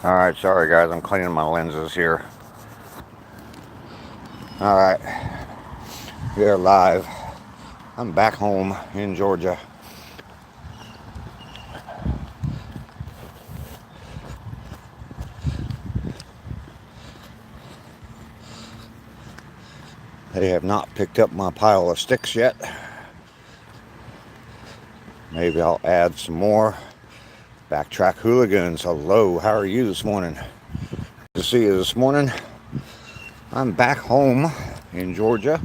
Alright, sorry guys, I'm cleaning my lenses here. Alright, we are live. I'm back home in Georgia. They have not picked up my pile of sticks yet. Maybe I'll add some more. Backtrack hooligans, hello, how are you this morning? Good to see you this morning. I'm back home in Georgia,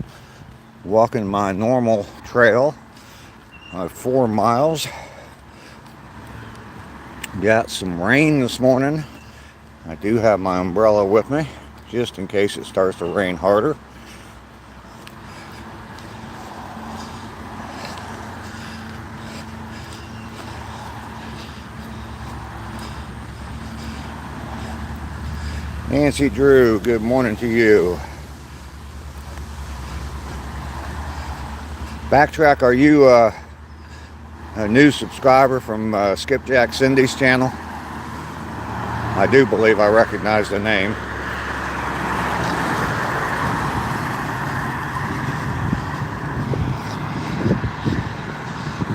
walking my normal trail, 4 miles. Got some rain this morning. I do have my umbrella with me, just in case it starts to rain harder. Nancy Drew, good morning to you. Backtrack, are you a new subscriber from Skipjack Cindy's channel? I do believe I recognize the name.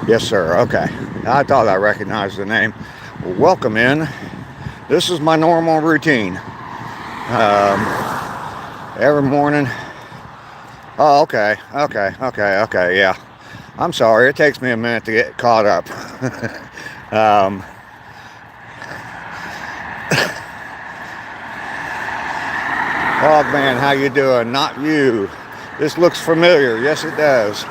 Yes, sir. Okay. I thought I recognized the name. Well, welcome in. This is my normal routine. Every morning. Oh, okay. Yeah. I'm sorry. It takes me a minute to get caught up. Oh man, how you doing? Not you. This looks familiar. Yes, it does.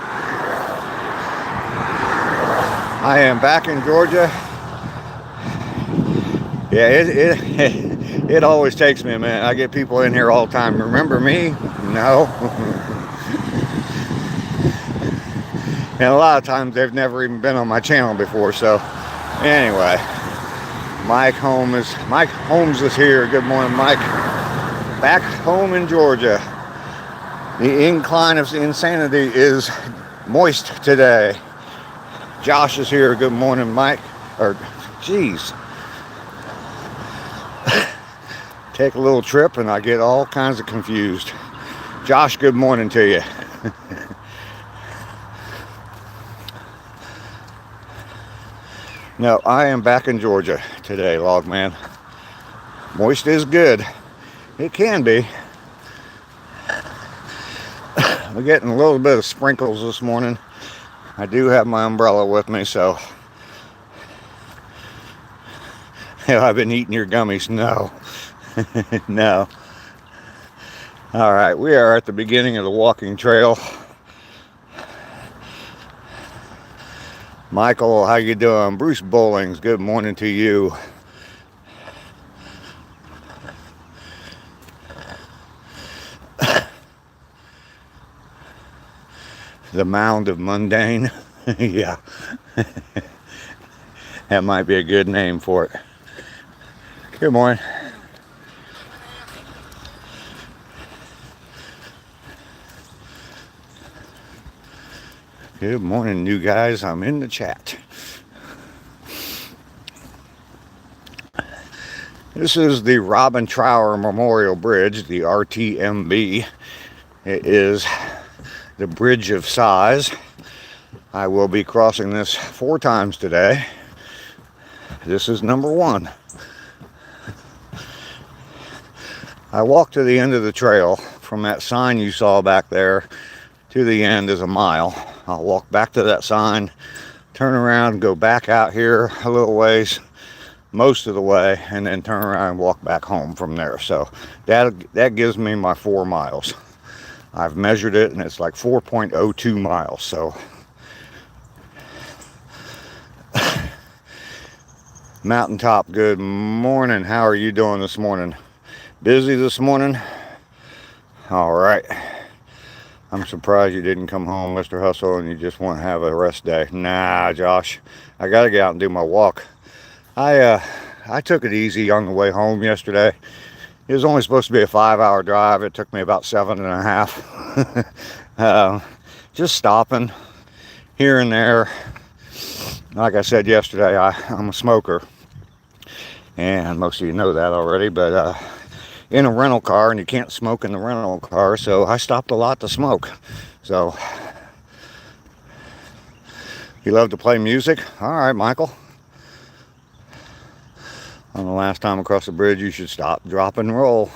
I am back in Georgia. Yeah, it always takes me a minute. I get people in here all the time. Remember me? No. And a lot of times they've never even been on my channel before. So anyway, Mike Holmes is here. Good morning, Mike. Back home in Georgia. The incline of insanity is moist today. Josh is here. Good morning, Mike. Geez. Take a little trip and I get all kinds of confused. Josh, good morning to you. No, I am back in Georgia today, Logman. Moist is good. It can be. We're getting a little bit of sprinkles this morning. I do have my umbrella with me, so. I've been eating your gummies. No. No. All right, we are at the beginning of the walking trail. Michael, how you doing? Bruce Bowlings, good morning to you. The Mound of Mundane. Yeah. That might be a good name for it. Good morning. Good morning, new guys. I'm in the chat. This is the Robin Trower Memorial Bridge, the RTMB. It is the bridge of size. I will be crossing this 4 times today. This is number 1. I walked to the end of the trail. From that sign you saw back there to the end is a mile. I'll walk back to that sign, turn around, go back out here a little ways, most of the way, and then turn around and walk back home from there. So that gives me my 4 miles. I've measured it and it's like 4.02 miles. So Mountaintop, good morning. How are you doing this morning? Busy this morning? All right. I'm surprised you didn't come home, Mr. Hustle, and you just want to have a rest day. Nah, Josh, I got to get out and do my walk. I took it easy on the way home yesterday. It was only supposed to be a 5-hour drive. It took me about 7.5. Just stopping here and there. Like I said yesterday, I'm a smoker. And most of you know that already, but in a rental car, and you can't smoke in the rental car, so I stopped a lot to smoke. So, you love to play music? All right, Michael. On the last time across the bridge, you should stop, drop, and roll.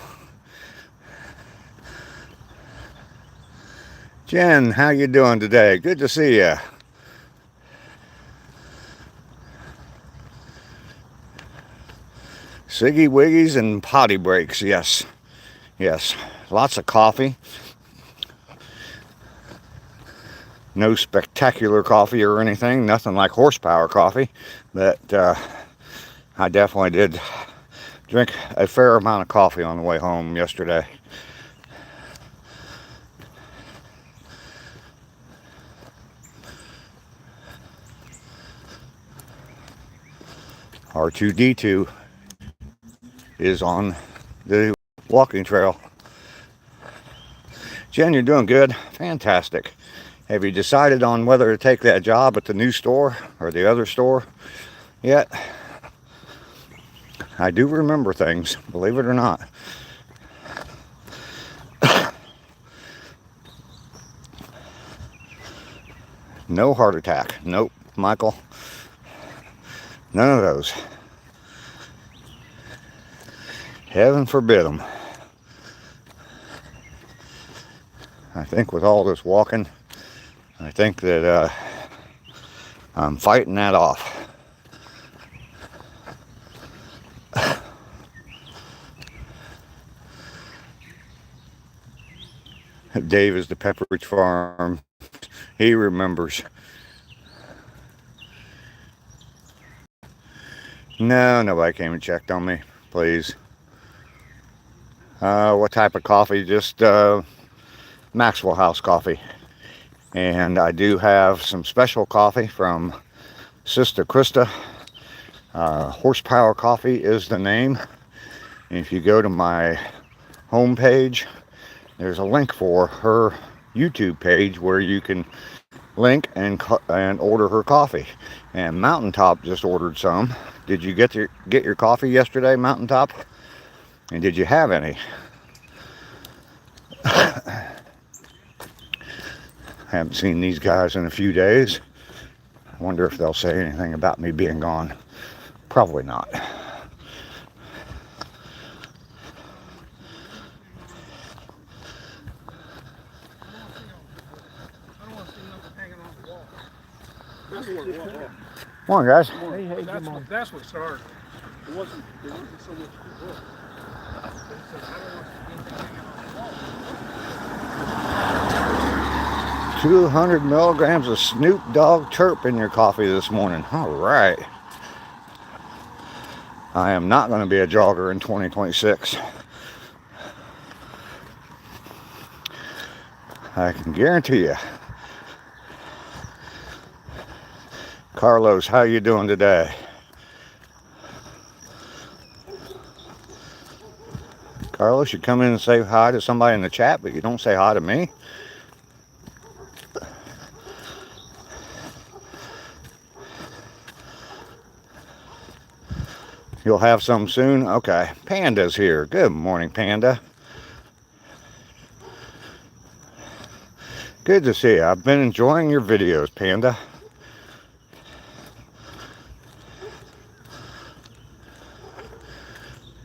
Jen, how you doing today? Good to see you. Siggy wiggies and potty breaks, yes. Yes, lots of coffee. No spectacular coffee or anything, nothing like horsepower coffee, but I definitely did drink a fair amount of coffee on the way home yesterday. R2D2 is on the walking trail. Jen, you're doing good. Fantastic. Have you decided on whether to take that job at the new store or the other store yet? I do remember things, believe it or not. No heart attack. Nope, Michael. None of those. Heaven forbid them. I think with all this walking, I think that I'm fighting that off. Dave is the Pepperidge Farm. He remembers. No, nobody came and checked on me, please. What type of coffee? Just Maxwell House coffee. And I do have some special coffee from Sister Krista. Horsepower Coffee is the name. And if you go to my homepage, there's a link for her YouTube page where you can link and order her coffee. And Mountaintop just ordered some. Did you get your coffee yesterday, Mountaintop? And did you have any? Haven't seen these guys in a few days. I wonder if they'll say anything about me being gone. Probably not. Morning, guys. Hey, that's what started. It wasn't so much work. 200 milligrams of Snoop Dogg Chirp in your coffee this morning. All right. I am not going to be a jogger in 2026. I can guarantee you. Carlos, how you doing today? Carlos, you come in and say hi to somebody in the chat, but you don't say hi to me. You'll have some soon? Okay. Panda's here. Good morning, Panda. Good to see you. I've been enjoying your videos, Panda.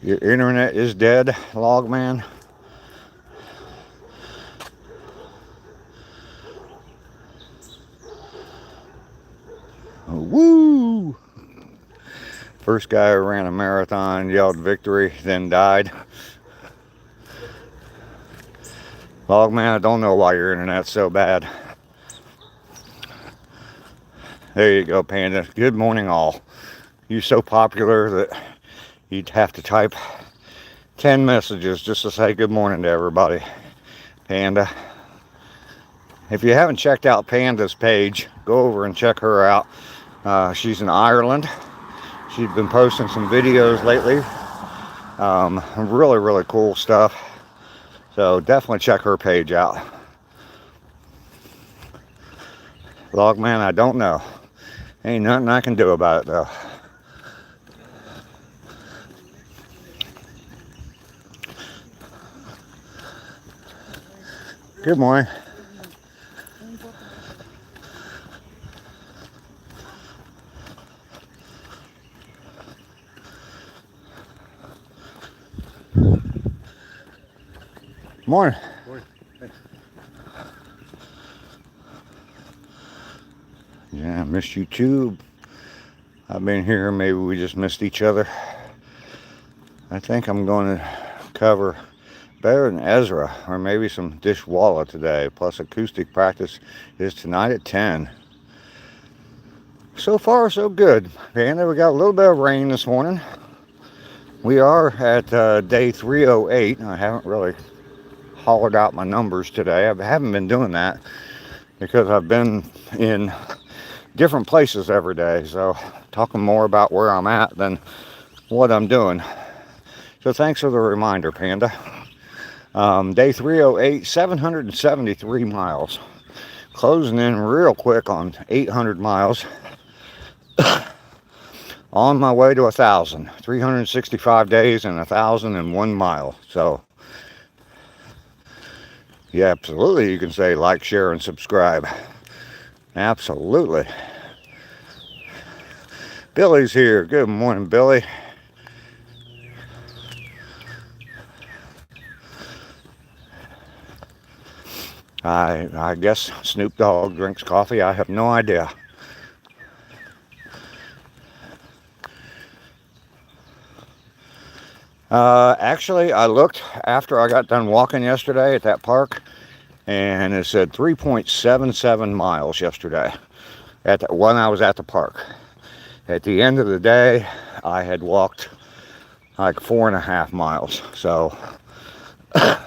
Your internet is dead, Logman. Woo! First guy who ran a marathon yelled victory, then died. Logman, I don't know why your internet's so bad. There you go, Panda. Good morning, all. You're so popular that you'd have to type 10 messages just to say good morning to everybody. Panda. If you haven't checked out Panda's page, go over and check her out. She's in Ireland. She's been posting some videos lately. Really, really cool stuff. So definitely check her page out. Logman, I don't know. Ain't nothing I can do about it though. Good morning. Morning. Morning. Yeah, I missed you too. I've been here. Maybe we just missed each other. I think I'm going to cover better than Ezra, or maybe some dishwalla today. Plus acoustic practice is tonight at 10. So far, so good. And we got a little bit of rain this morning. We are at day 308. I haven't really hollered out my numbers today. I haven't been doing that because I've been in different places every day. So talking more about where I'm at than what I'm doing. So thanks for the reminder, Panda. Day 308, 773 miles. Closing in real quick on 800 miles. On my way to 1,000. 365 days and 1,001 mile. So, yeah, absolutely. You can say like, share, and subscribe. Absolutely. Billy's here. Good morning, Billy. I guess Snoop Dogg drinks coffee. I have no idea. Actually, I looked after I got done walking yesterday at that park, and it said 3.77 miles yesterday when I was at the park. At the end of the day, I had walked like 4.5 miles. So a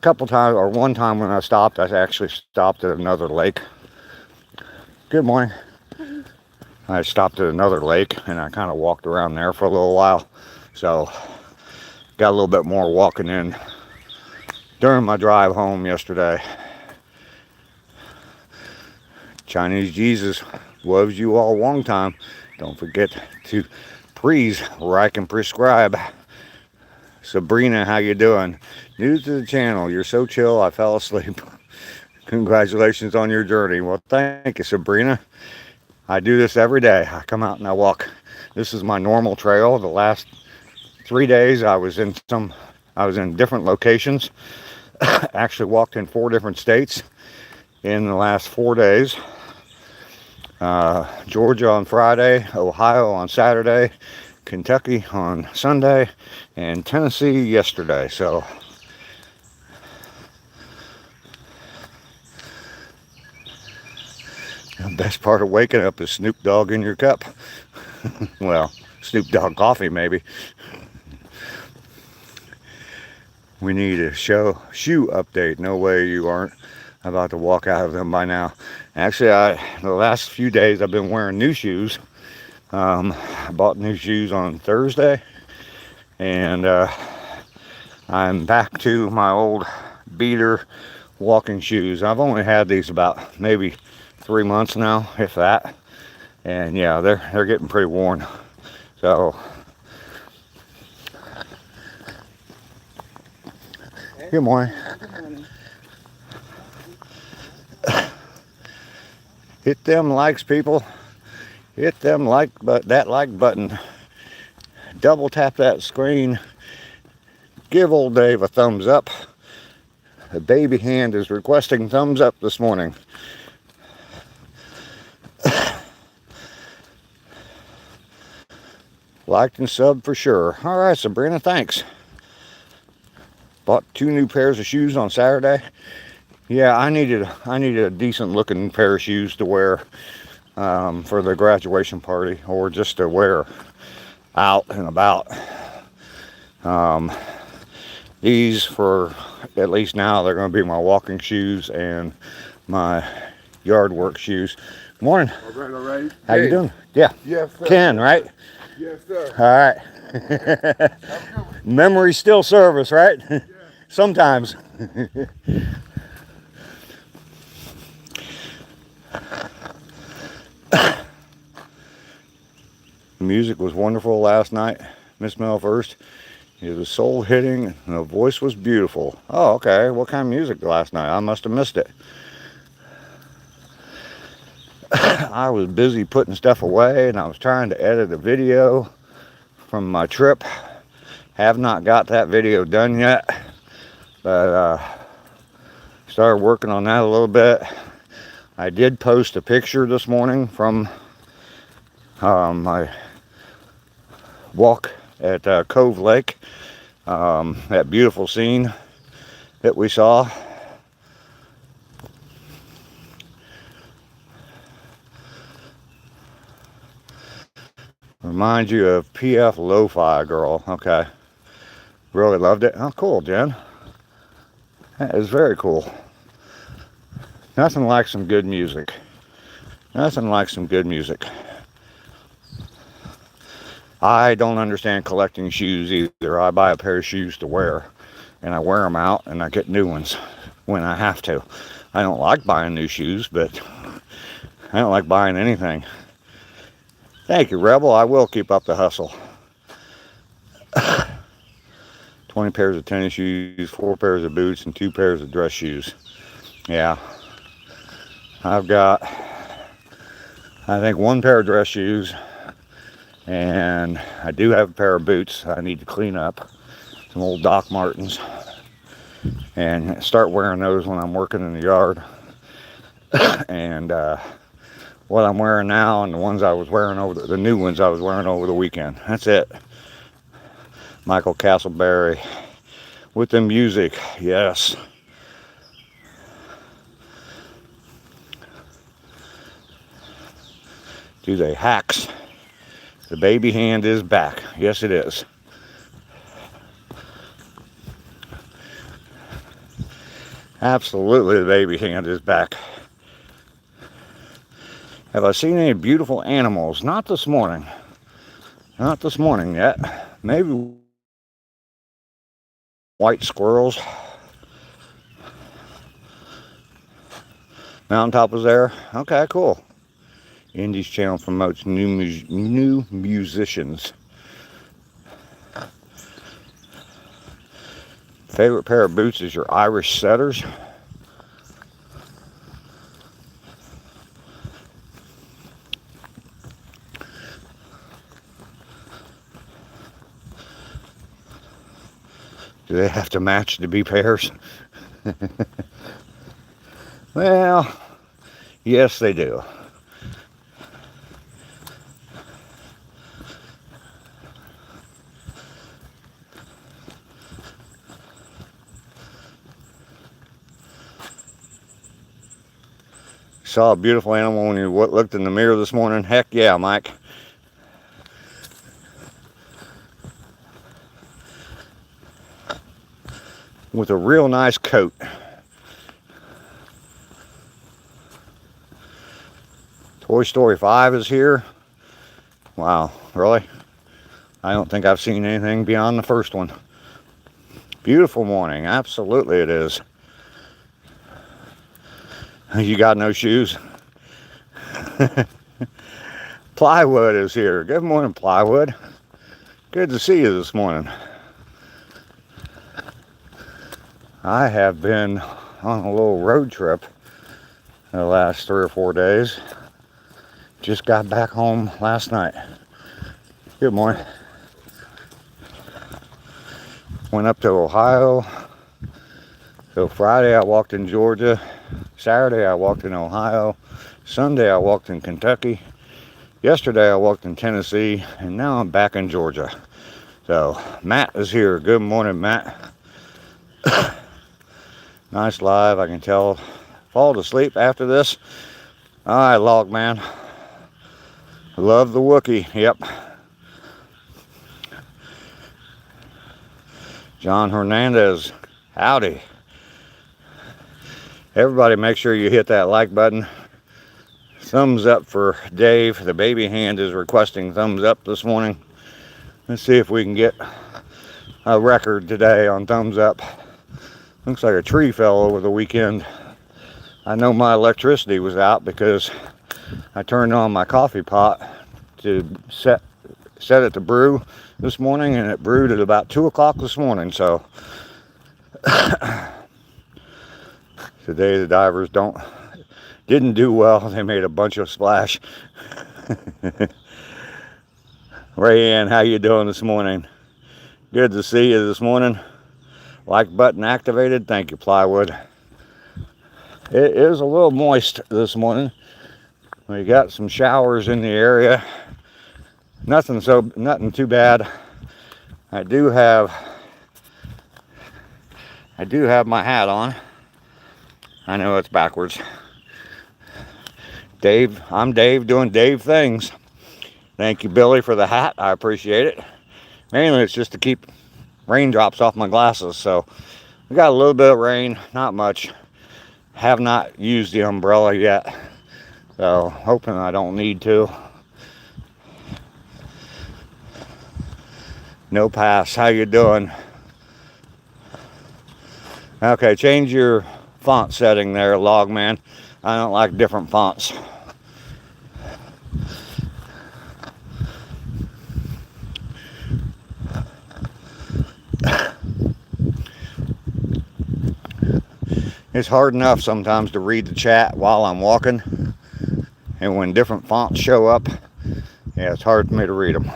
couple times, or one time when I stopped, I actually stopped at another lake. Good morning. I stopped at another lake and I kind of walked around there for a little while. So got a little bit more walking in during my drive home yesterday. Chinese Jesus loves you all long time. Don't forget to please like and prescribe. Sabrina, how you doing? New to the channel. You're so chill, I fell asleep. Congratulations on your journey. Well, thank you, Sabrina. I do this every day. I come out and I walk. This is my normal trail. The last 3 days I was in different locations. Actually walked in 4 different states in the last 4 days. Georgia on Friday, Ohio on Saturday, Kentucky on Sunday, and Tennessee yesterday. So the best part of waking up is Snoop Dogg in your cup. Well, Snoop Dogg coffee maybe. We need a shoe update. No way you aren't about to walk out of them by now. Actually, the last few days I've been wearing new shoes. I bought new shoes on Thursday, and I'm back to my old beater walking shoes. I've only had these about maybe 3 months now, if that. And yeah, they're getting pretty worn. So good morning. Good morning. Hit them likes, people. Hit them that like button. Double tap that screen. Give old Dave a thumbs up. The baby hand is requesting thumbs up this morning. Liked and subbed for sure. All right, Sabrina, thanks. Bought 2 new pairs of shoes on Saturday. Yeah, I needed a decent looking pair of shoes to wear for the graduation party, or just to wear out and about. These, for at least now, they're going to be my walking shoes and my yard work shoes. Morning. All right. How you doing? Yeah. Yes, sir. Ken, right? Yes, sir. All right. Memory still serves, right? Yeah. Sometimes. The music was wonderful last night. Miss Mel first. It was soul hitting and the voice was beautiful. Oh, okay. What kind of music last night? I must have missed it. I was busy putting stuff away and I was trying to edit a video from my trip. Have not got that video done yet, but started working on that a little bit. I did post a picture this morning from my walk at Cove Lake, that beautiful scene that we saw. Remind you of PF Lo-Fi Girl. Okay. Really loved it. Oh, cool, Jen. That is very cool. Nothing like some good music. Nothing like some good music. I don't understand collecting shoes either. I buy a pair of shoes to wear, and I wear them out, and I get new ones when I have to. I don't like buying new shoes, but I don't like buying anything. Thank you, Rebel. I will keep up the hustle. 20 pairs of tennis shoes, 4 pairs of boots, and 2 pairs of dress shoes. Yeah. I've got, I think, 1 pair of dress shoes, and I do have a pair of boots I need to clean up. Some old Doc Martens. And start wearing those when I'm working in the yard. And what I'm wearing now and the ones I was wearing over the new ones I was wearing over the weekend. That's it. Michael Castleberry with the music. Yes. Do they hacks? The baby hand is back. Yes, it is. Absolutely, the baby hand is back. Have I seen any beautiful animals? Not this morning. Not this morning yet. Maybe white squirrels. Mountaintop was there. Okay, cool. Indy's channel promotes new musicians. Favorite pair of boots is your Irish setters. Do they have to match to be pairs? Well, yes, they do. Saw a beautiful animal when you looked in the mirror this morning? Heck yeah, Mike. With a real nice coat. Toy Story 5 is here. Wow, really? I don't think I've seen anything beyond the first one. Beautiful morning, absolutely it is. You got no shoes? Plywood is here. Good morning, Plywood. Good to see you this morning. I have been on a little road trip the last 3 or 4 days. Just got back home last night. Good morning. Went up to Ohio. So Friday I walked in Georgia. Saturday I walked in Ohio. Sunday I walked in Kentucky. Yesterday I walked in Tennessee. And now I'm back in Georgia. So Matt is here. Good morning, Matt. Nice live. I can tell. Fall to sleep after this. All right, Log Man. Love the Wookiee. Yep. John Hernandez. Howdy. Everybody make sure you hit that like button. Thumbs up for Dave. The baby hand is requesting thumbs up this morning. Let's see if we can get a record today on thumbs up. Looks like a tree fell over the weekend. I know my electricity was out because I turned on my coffee pot to set set it to brew this morning, and it brewed at about 2 o'clock this morning. So today the divers didn't do well. They made a bunch of splash. Rayanne, how you doing this morning? Good to see you this morning. Like button activated. Thank you, Plywood. It is a little moist this morning. We got some showers in the area. Nothing too bad. I do have my hat on. I know it's backwards. Dave, I'm Dave doing Dave things. Thank you, Billy, for the hat. I appreciate it. Mainly it's just to keep raindrops off my glasses. So we got a little bit of rain, not much. Have not used the umbrella yet, so hoping I don't need to. No pass. How you doing? Okay, change your font setting there, Logman. I don't like different fonts. It's hard enough sometimes to read the chat while I'm walking, and when different fonts show up, yeah, it's hard for me to read them.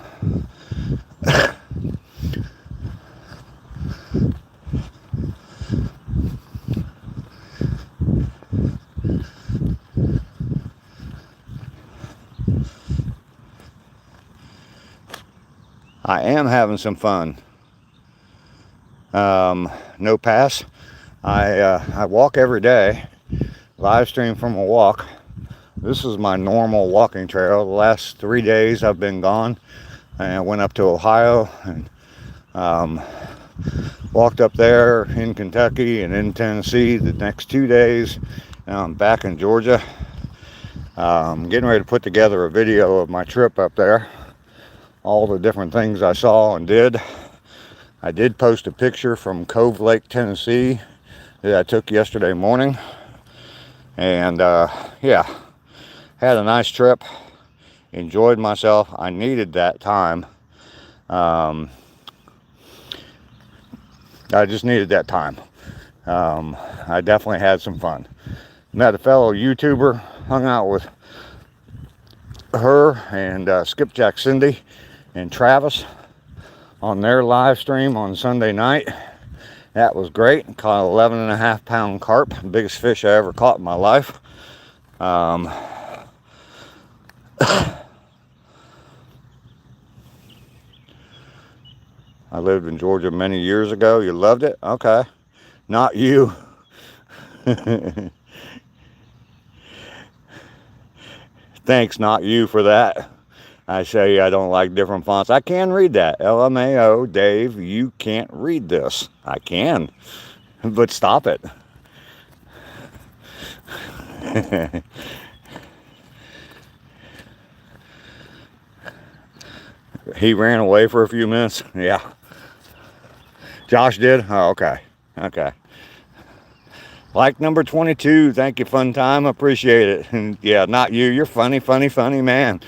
I am having some fun. No pass. I walk every day, live stream from a walk. This is my normal walking trail. The last 3 days I've been gone, and I went up to Ohio and walked up there in Kentucky and in Tennessee the next 2 days. Now I'm back in Georgia. Getting ready to put together a video of my trip up there, all the different things I saw and did. I did post a picture from Cove Lake, Tennessee that I took yesterday morning, and yeah, had a nice trip, enjoyed myself. I needed that time. I just needed that time. I definitely had some fun. Met a fellow YouTuber, hung out with her and Skipjack Cindy and Travis on their live stream on Sunday night. That was great. Caught an 11.5 pound carp, biggest fish I ever caught in my life. I lived in Georgia many years ago. You loved it? Okay. Not you. Thanks, not you, for that. I say I don't like different fonts. I can read that. LMAO, Dave, you can't read this. I can, but stop it. He ran away for a few minutes. Yeah. Josh did? Oh, okay. Okay. Like number 22. Thank you, fun time. Appreciate it. And yeah, not you. You're funny, funny, funny man.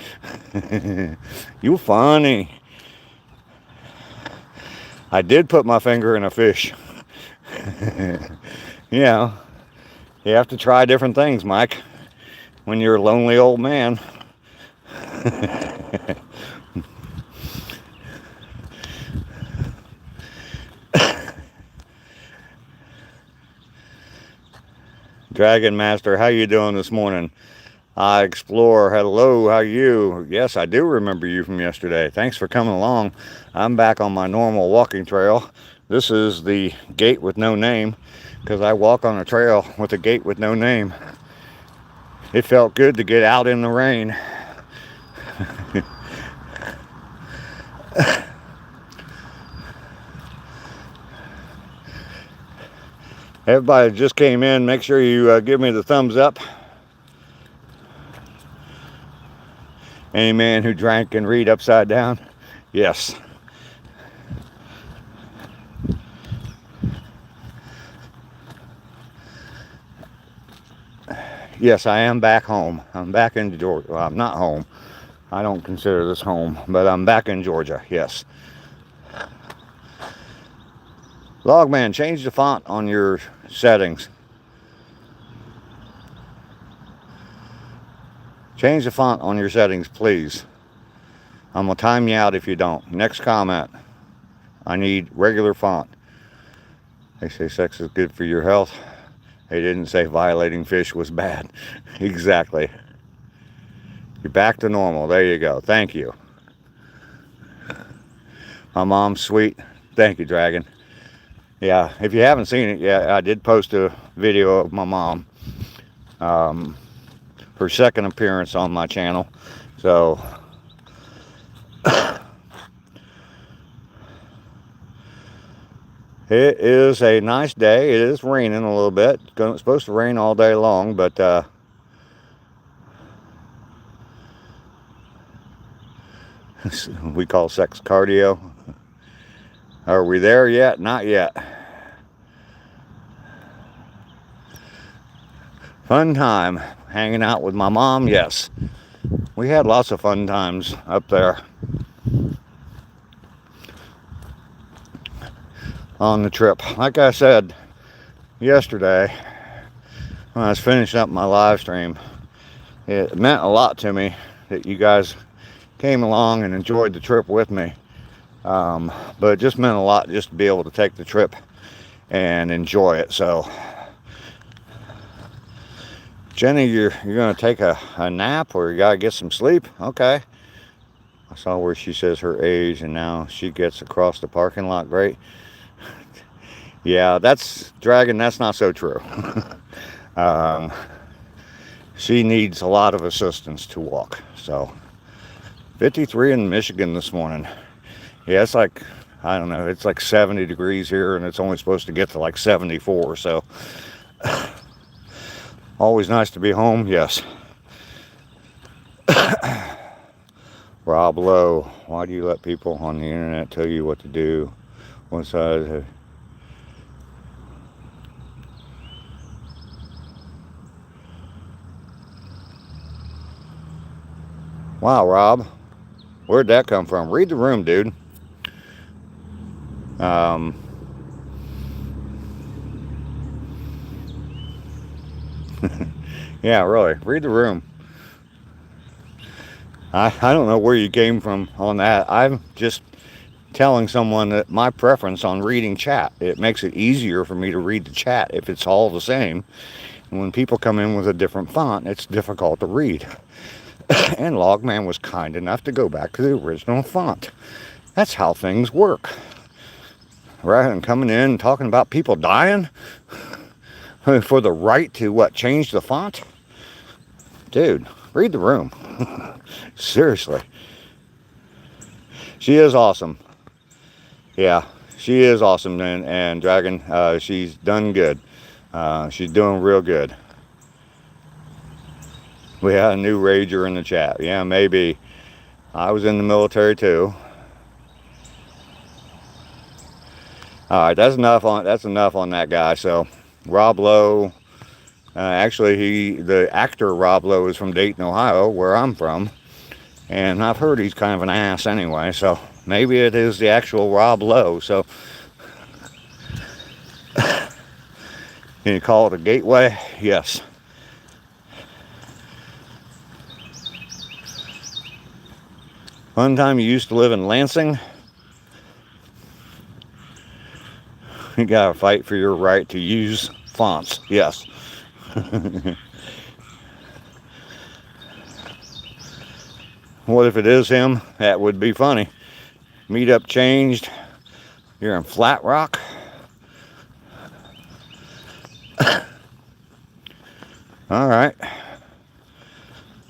You funny. I did put my finger in a fish. You know, you have to try different things, Mike, when you're a lonely old man. Dragon Master, how you doing this morning? I Explorer, hello, how you? Yes, I do remember you from yesterday. Thanks for coming along. I'm back on my normal walking trail. This is the gate with no name, because I walk on a trail with a gate with no name. It felt good to get out in the rain. Everybody just came in. Make sure you give me the thumbs up. Any man who drank can read upside down? Yes. Yes, I am back home. I'm back in Georgia. Well, I'm not home. I don't consider this home, but I'm back in Georgia, yes. Logman, change the font on your settings. Change the font on your settings, please. I'm going to time you out if you don't. Next comment. I need regular font. They say sex is good for your health. They didn't say violating fish was bad. Exactly. You're back to normal. There you go. Thank you. My mom's sweet. Thank you, Dragon. Yeah, if you haven't seen it yet, I did post a video of my mom. Her second appearance on my channel. So, it is a nice day. It is raining a little bit. It's supposed to rain all day long, but we call sex cardio. Are we there yet? Not yet. Fun time hanging out with my mom. Yes, we had lots of fun times up there on the trip. Like I said yesterday when I was finishing up my live stream, it meant a lot to me that you guys came along and enjoyed the trip with me. But it just meant a lot just to be able to take the trip and enjoy it. So, Jenny, you're going to take a nap, or you got to get some sleep? Okay. I saw where she says her age, and now she gets across the parking lot. Great. Yeah, that's Dragon. That's not so true. She needs a lot of assistance to walk. So, 53 in Michigan this morning. Yeah, it's like, I don't know, it's like 70 degrees here, and it's only supposed to get to like 74, so always nice to be home, yes. Rob Lowe, why do you let people on the internet tell you what to do? One side. Wow, Rob, where'd that come from? Read the room, dude. Yeah, really, read the room. I don't know where you came from on that. I'm just telling someone that my preference on reading chat. It makes it easier for me to read the chat if it's all the same. And when people come in with a different font, it's difficult to read. And Logman was kind enough to go back to the original font. That's how things work. Rather than coming in and talking about people dying for the right to what, change the font? Dude, read the room. Seriously. She is awesome. Yeah, she is awesome. And Dragon, she's done good. She's doing real good. We had a new rager in the chat. Yeah, maybe. I was in the military too. All right, that's enough on that guy. So, Rob Lowe, actually, the actor Rob Lowe is from Dayton, Ohio, where I'm from, and I've heard he's kind of an ass anyway. So maybe it is the actual Rob Lowe. So, can you call it a gateway? Yes. One time you used to live in Lansing. You gotta fight for your right to use fonts. Yes. What if it is him? That would be funny. Meetup changed. You're in Flat Rock. All right.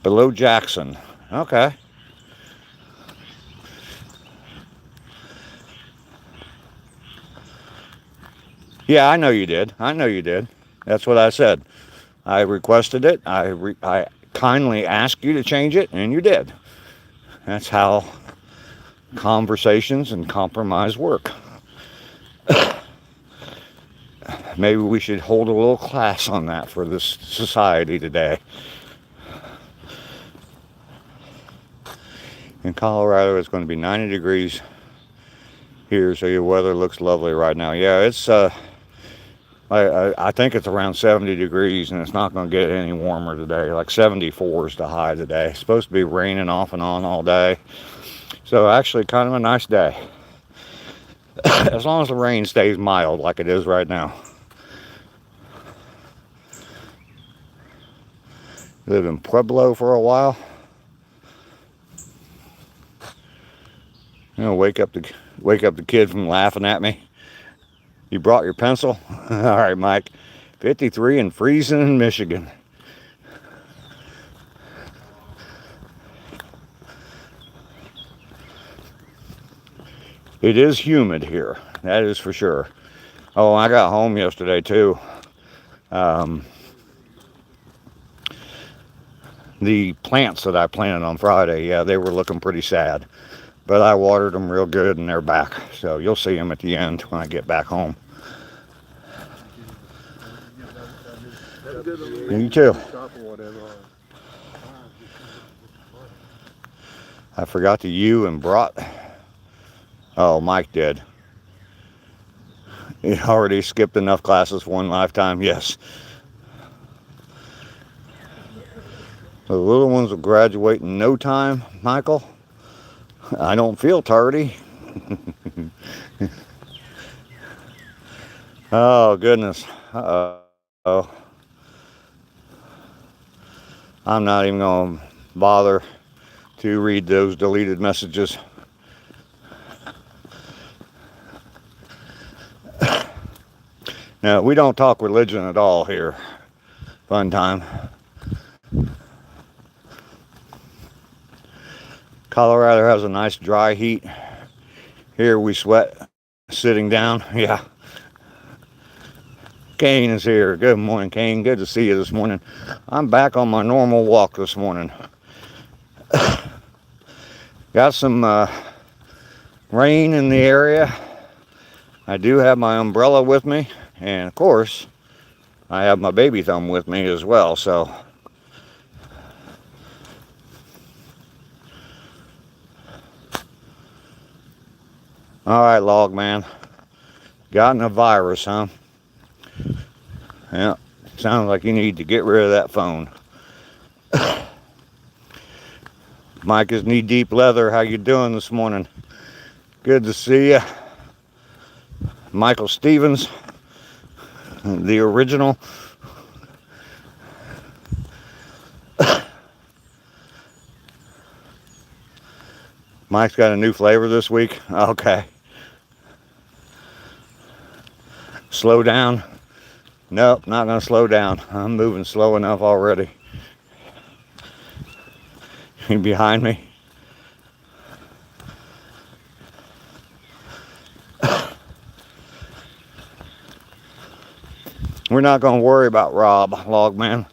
Below Jackson. Okay. Yeah, I know you did. I know you did. That's what I said. I requested it. I kindly asked you to change it, and you did. That's how conversations and compromise work. Maybe we should hold a little class on that for this society today. In Colorado, it's going to be 90 degrees here, so your weather looks lovely right now. Yeah, it's I think it's around 70 degrees, and it's not going to get any warmer today. Like 74 is the high today. It's supposed to be raining off and on all day, so actually kind of a nice day. As long as the rain stays mild like it is right now. Lived in Pueblo for a while. You know, wake up the kid from laughing at me. You brought your pencil? All right, Mike. 53 and freezing in Michigan. It is humid here. That is for sure. Oh, I got home yesterday too. The plants that I planted on Friday, yeah, they were looking pretty sad. But I watered them real good and they're back. So you'll see them at the end when I get back home. You too. I forgot the U and brought. Oh, Mike did. He already skipped enough classes for one lifetime. Yes. The little ones will graduate in no time, Michael. I don't feel tardy. Oh, goodness. Uh-oh. I'm not even going to bother to read those deleted messages. Now, we don't talk religion at all here. Fun time. Colorado has a nice dry heat. Here we sweat sitting down. Yeah. Kane is here. Good morning, Kane. Good to see you this morning. I'm back on my normal walk this morning. Got some rain in the area. I do have my umbrella with me. And of course, I have my baby thumb with me as well. So all right, log man. Gotten a virus, huh? Yeah, sounds like you need to get rid of that phone. Mike is knee deep leather. How you doing this morning? Good to see you. Michael Stevens, the original. Mike's got a new flavor this week. Okay. Slow down. Nope, not going to slow down. I'm moving slow enough already. You behind me? We're not going to worry about Rob, Logman.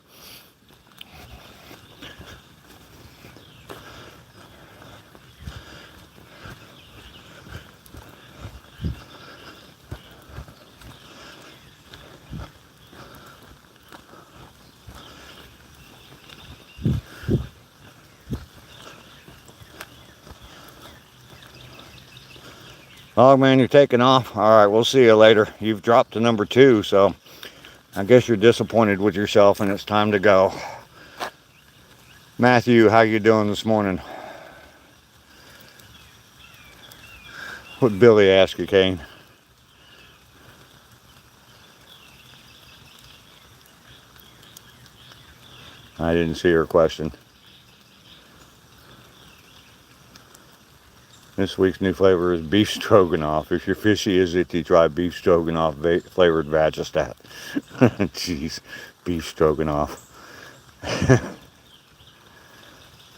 Oh man, you're taking off. All right, we'll see you later. You've dropped to number 2, so I guess you're disappointed with yourself and it's time to go. Matthew, how you doing this morning? What Billy asked you, Kane? I didn't see her question. This week's new flavor is beef stroganoff. If you're fishy as it, you try beef stroganoff flavored Vagistat. Jeez, beef stroganoff.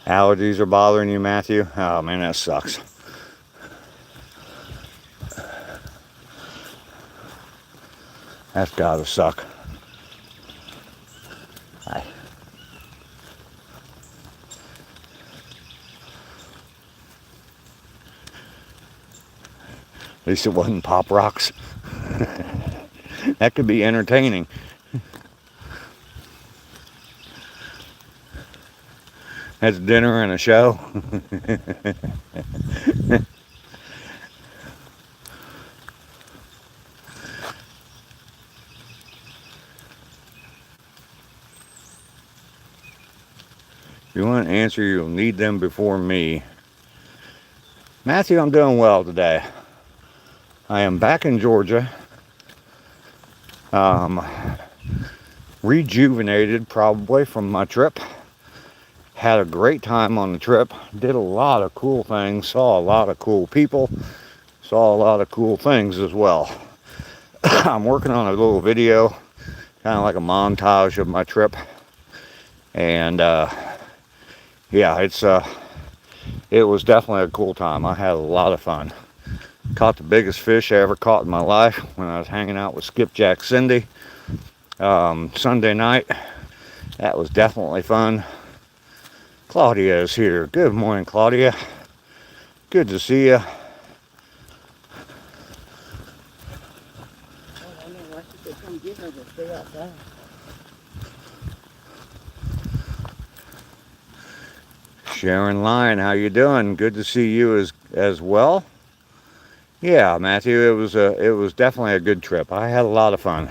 Allergies are bothering you, Matthew? Oh man, that sucks. That's gotta suck. Hi. At least it wasn't Pop Rocks. That could be entertaining. That's dinner and a show. If you want an answer, you'll need them before me. Matthew, I'm doing well today. I am back in Georgia. Rejuvenated probably from my trip. Had a great time on the trip. Did a lot of cool things. Saw a lot of cool people. Saw a lot of cool things as well. I'm working on a little video, kind of like a montage of my trip. And yeah, it was definitely a cool time. I had a lot of fun. Caught the biggest fish I ever caught in my life when I was hanging out with Skipjack Cindy Sunday night. That was definitely fun. Claudia is here. Good morning, Claudia. Good to see you. Sharon Lyon, how you doing? Good to see you as well. Yeah, Matthew, it was definitely a good trip. I had a lot of fun.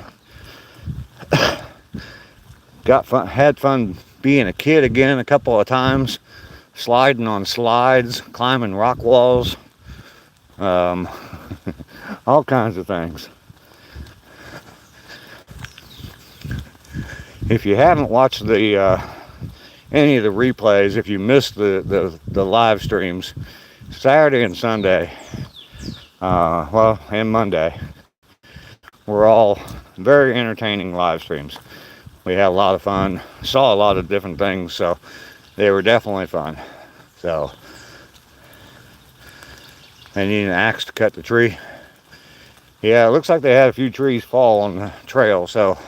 Had fun being a kid again a couple of times, sliding on slides, climbing rock walls, all kinds of things. If you haven't watched any of the replays, if you missed the live streams, Saturday and Sunday, and Monday, were all very entertaining live streams. We had a lot of fun, saw a lot of different things, so they were definitely fun. So, I need an axe to cut the tree. Yeah, it looks like they had a few trees fall on the trail, so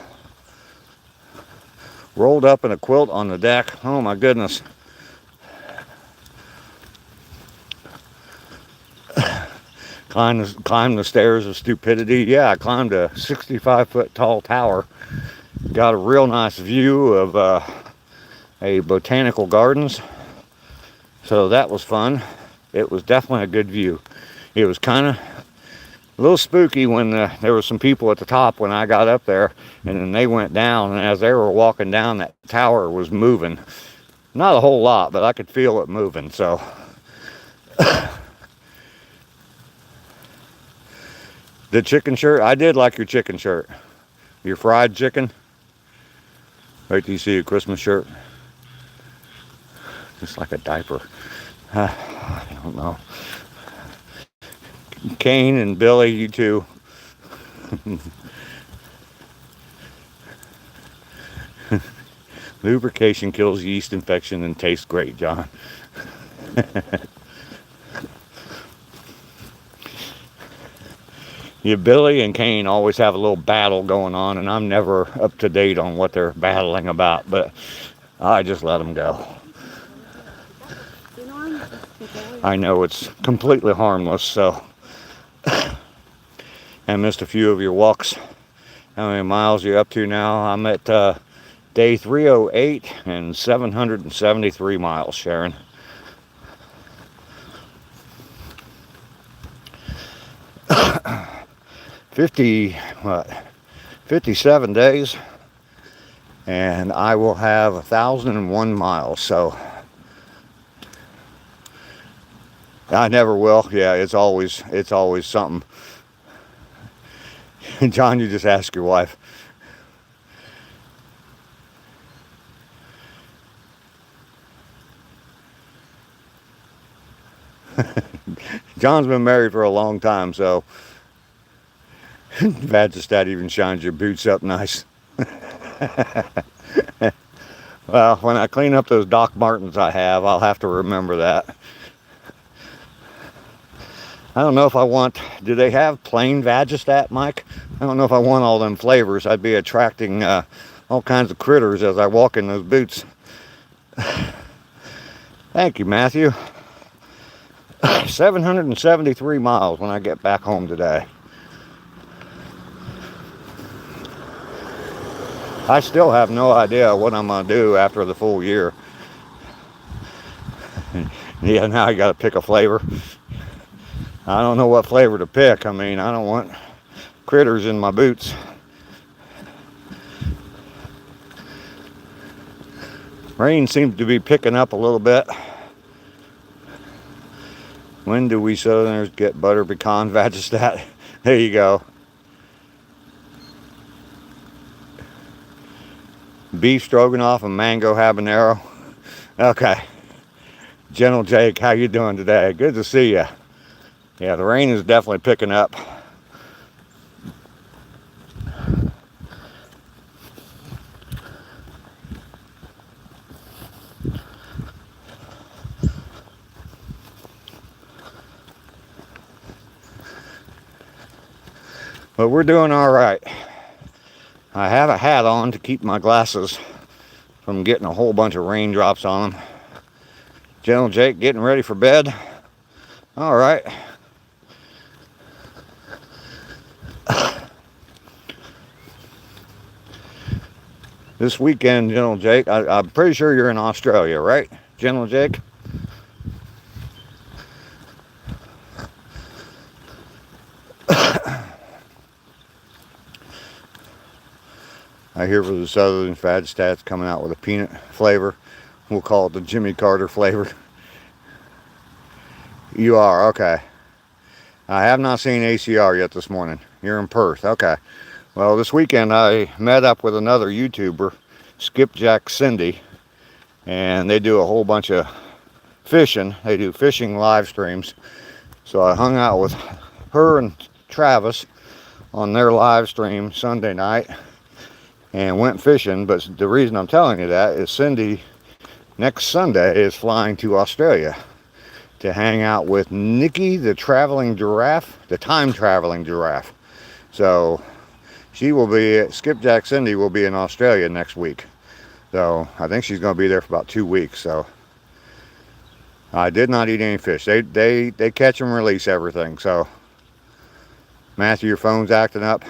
rolled up in a quilt on the deck. Oh my goodness. Climbed the stairs of stupidity. Yeah, I climbed a 65-foot tall tower. Got a real nice view of a botanical gardens. So that was fun. It was definitely a good view. It was kind of a little spooky when there were some people at the top when I got up there, and then they went down, and as they were walking down, that tower was moving. Not a whole lot, but I could feel it moving, so. The chicken shirt, I did like your chicken shirt. Your fried chicken. Wait till you see a Christmas shirt. Just like a diaper. I don't know. Kane and Billy, you too. Lubrication kills yeast infection and tastes great, John. Yeah, Billy and Kane always have a little battle going on, and I'm never up to date on what they're battling about, but I just let them go. I know it's completely harmless, so. I missed a few of your walks. How many miles you're up to now? I'm at day 308 and 773 miles, Sharon. What? 57 days, and I will have 1,001 miles. So I never will. Yeah, it's always something. John, you just ask your wife. John's been married for a long time, so Vagistat even shines your boots up nice. Well, when I clean up those Doc Martens I have, I'll have to remember that. I don't know if I want, do they have plain Vagistat, Mike? I don't know if I want all them flavors. I'd be attracting all kinds of critters as I walk in those boots. Thank you, Matthew. 773 miles when I get back home today. I still have no idea what I'm going to do after the full year. Yeah, now I gotta pick a flavor. I don't know what flavor to pick. I mean, I don't want critters in my boots. Rain seems to be picking up a little bit. When do we Southerners get butter pecan vagistat? There you go. Beef stroganoff and mango habanero. Okay. Gentle Jake, how you doing today? Good to see you. Yeah, the rain is definitely picking up. But we're doing all right. I have a hat on to keep my glasses from getting a whole bunch of raindrops on them. Gentle Jake getting ready for bed. All right. This weekend, Gentle Jake, I'm pretty sure you're in Australia, right, Gentle Jake? I hear for the Southern Fagstats coming out with a peanut flavor. We'll call it the Jimmy Carter flavor. You are, okay. I have not seen ACR yet this morning. You're in Perth, okay. Well, this weekend I met up with another YouTuber, Skipjack Cindy, and they do a whole bunch of fishing. They do fishing live streams. So I hung out with her and Travis on their live stream Sunday night and went fishing. But the reason I'm telling you that is Cindy next Sunday is flying to Australia to hang out with Nikki the traveling giraffe, the time traveling giraffe. So she will be, Skipjack Cindy will be in Australia next week. So I think she's going to be there for about 2 weeks. So I did not eat any fish. They catch and release everything. So Matthew, your phone's acting up.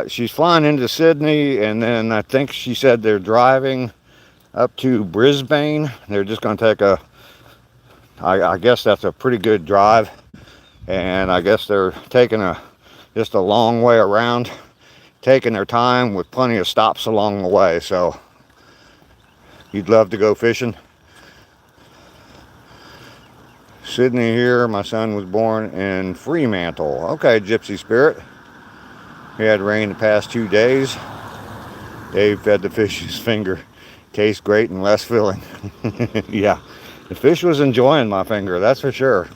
She's flying into Sydney, and then I think she said they're driving up to Brisbane. They're just going to take a, I guess that's a pretty good drive, and I guess they're taking just a long way around, taking their time with plenty of stops along the way. So you'd love to go fishing. Sydney here. My son was born in Fremantle. Okay, Gypsy Spirit. We had rain the past 2 days. Dave fed the fish his finger. Tastes great and less filling. Yeah, the fish was enjoying my finger, that's for sure.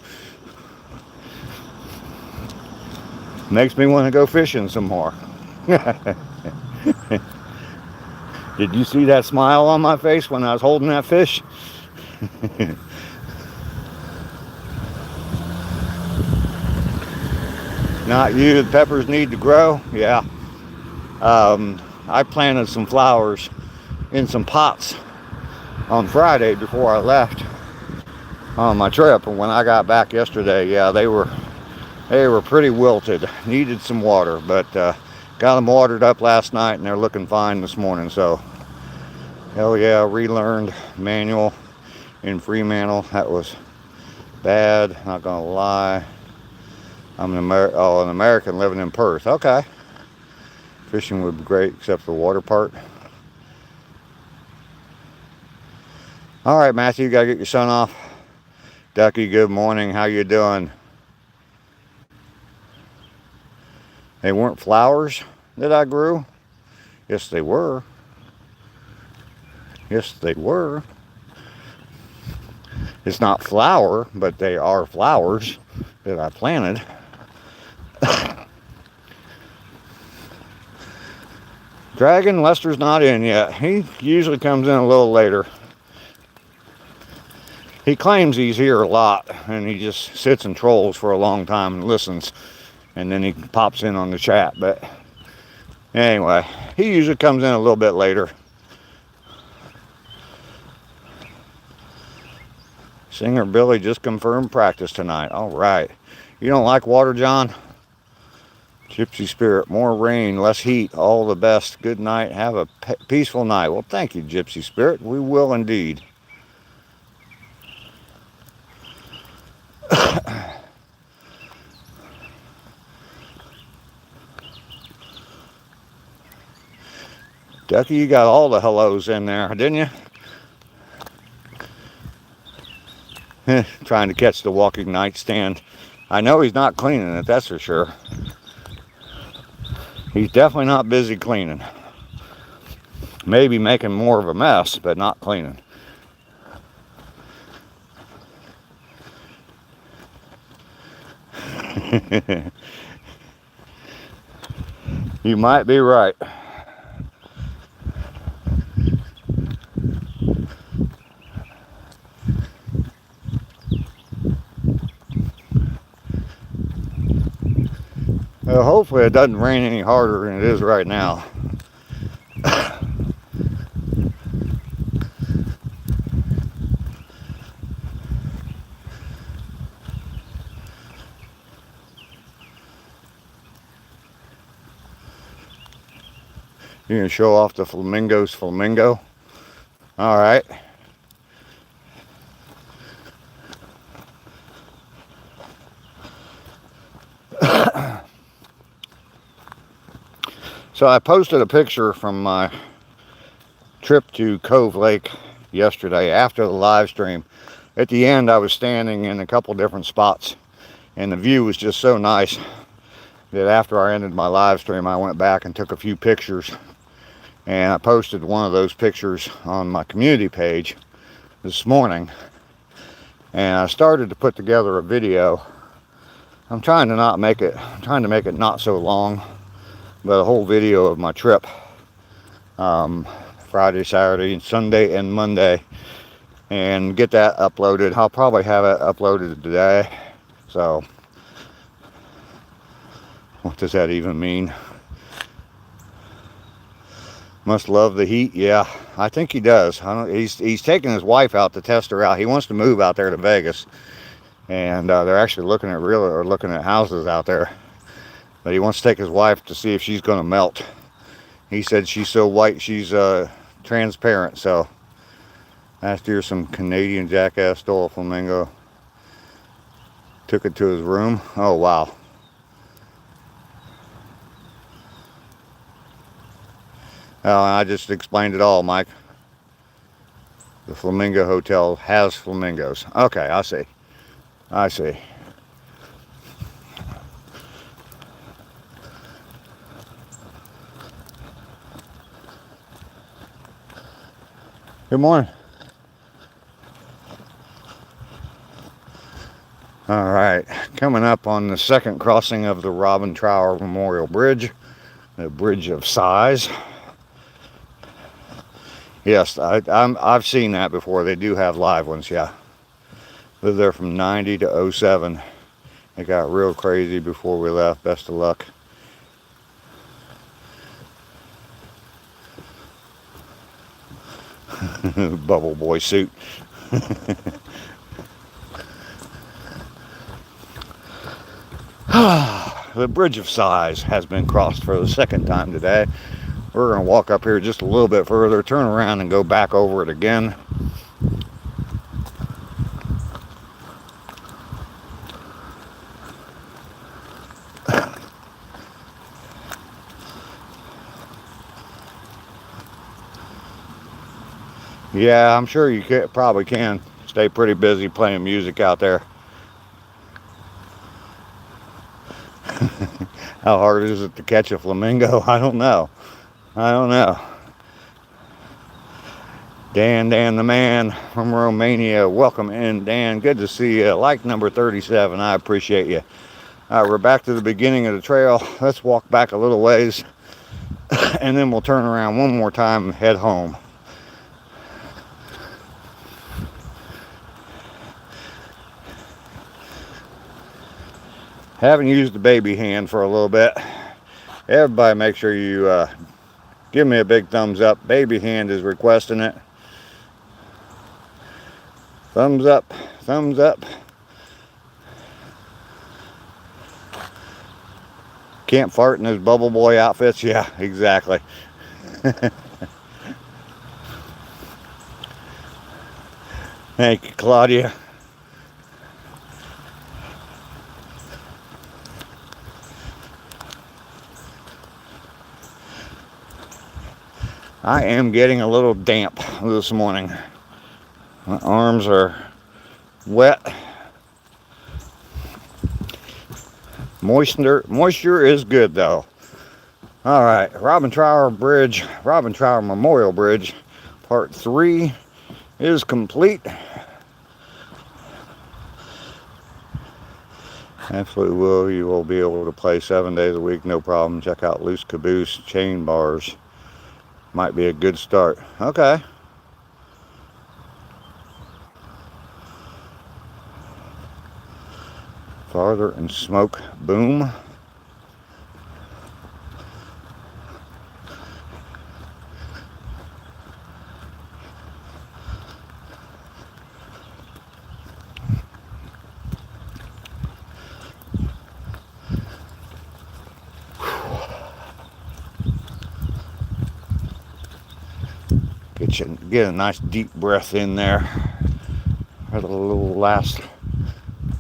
Makes me want to go fishing some more. Did you see that smile on my face when I was holding that fish? Not you, the peppers need to grow. Yeah. I planted some flowers in some pots on Friday before I left on my trip, and when I got back yesterday, yeah, they were pretty wilted. Needed some water, but got them watered up last night, and they're looking fine this morning. So hell yeah, relearned manual in Fremantle. That was bad, not gonna lie. I'm an American living in Perth. Okay. Fishing would be great except for the water part. All right, Matthew, you gotta get your son off. Ducky, good morning. How you doing? They weren't flowers that I grew. Yes, they were. Yes, they were. It's not flower, but they are flowers that I planted. Dragon, Lester's not in yet. He usually comes in a little later. He claims he's here a lot, and he just sits and trolls for a long time and listens, and then he pops in on the chat. But anyway, he usually comes in a little bit later. Singer Billy just confirmed practice tonight. All right. You don't like water, John? Gypsy Spirit, more rain, less heat, all the best. Good night. Have a peaceful night. Well, thank you, Gypsy Spirit. We will indeed. Ducky, you got all the hellos in there, didn't you? Trying to catch the walking nightstand. I know he's not cleaning it, that's for sure. He's definitely not busy cleaning. Maybe making more of a mess, but not cleaning. You might be right. Well, hopefully it doesn't rain any harder than it is right now. You're gonna show off the flamingo's flamingo? All right. So I posted a picture from my trip to Cove Lake yesterday after the live stream. At the end, I was standing in a couple different spots, and the view was just so nice that after I ended my live stream, I went back and took a few pictures, and I posted one of those pictures on my community page this morning. And I started to put together a video. I'm trying to make it not so long, but a whole video of my trip, Friday, Saturday, and Sunday, and Monday, and get that uploaded. I'll probably have it uploaded today. So, what does that even mean? Must love the heat. Yeah, I think he does. He's taking his wife out to test her out. He wants to move out there to Vegas, and they're actually looking at houses out there. But he wants to take his wife to see if she's going to melt. He said she's so white, she's transparent. So, last year some Canadian jackass stole a flamingo. Took it to his room. Oh, wow. Oh, I just explained it all, Mike. The Flamingo Hotel has flamingos. Okay, I see. I see. Good morning. All right, coming up on the second crossing of the Robin Trower Memorial Bridge, the Bridge of Sighs. Yes, I've seen that before. They do have live ones, yeah. Lived there from 90 to 07. It got real crazy before we left. Best of luck. Bubble boy suit. The Bridge of Sighs has been crossed for the second time today. We're going to walk up here just a little bit further, turn around and go back over it again. Yeah, I'm sure you probably can stay pretty busy playing music out there. How hard is it to catch a flamingo? I don't know. Dan the man from Romania. Welcome in, Dan. Good to see you. Like number 37. I appreciate you. We're back to the beginning of the trail. Let's walk back a little ways, and then we'll turn around one more time and head home. Haven't used the baby hand for a little bit. Everybody make sure you give me a big thumbs up. Baby hand is requesting it. Thumbs up, thumbs up. Can't fart in those Bubble Boy outfits. Yeah, exactly. Thank you, Claudia. I am getting a little damp this morning. My arms are wet. Moisture is good though. All right, Robin Trower Memorial Bridge, part 3 is complete. Absolutely will. You will be able to play 7 days a week, no problem. Check out Loose Caboose chain bars. Might be a good start. Okay. Farther and smoke boom. Get a nice deep breath in there. Had a little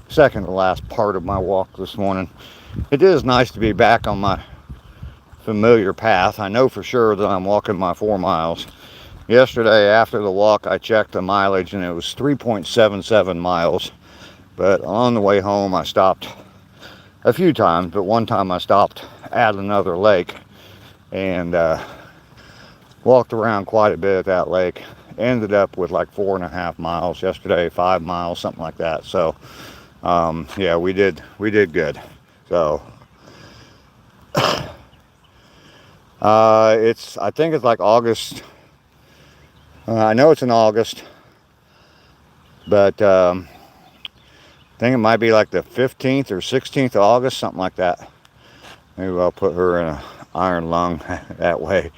second to last part of my walk this morning. It is nice to be back on my familiar path. I know for sure that I'm walking my 4 miles. Yesterday after the walk I checked the mileage and it was 3.77 miles. But on the way home I stopped a few times, but one time I stopped at another lake and walked around quite a bit at that lake. Ended up with like 4.5 miles yesterday, 5 miles, something like that. So yeah, we did good. So I think it's like August. I know it's in August, but I think it might be like the 15th or 16th of August, something like that. Maybe I'll put her in an iron lung that way.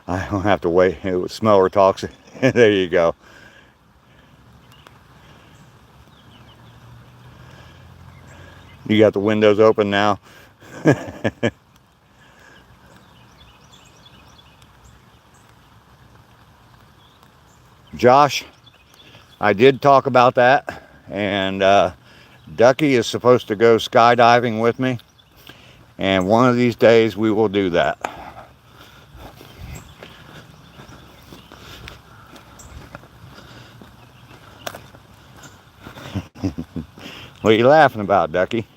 I don't have to wait. It would smell her toxic. There you go. You got the windows open now. Josh, I did talk about that, and Ducky is supposed to go skydiving with me, and one of these days we will do that. What are you laughing about, Ducky?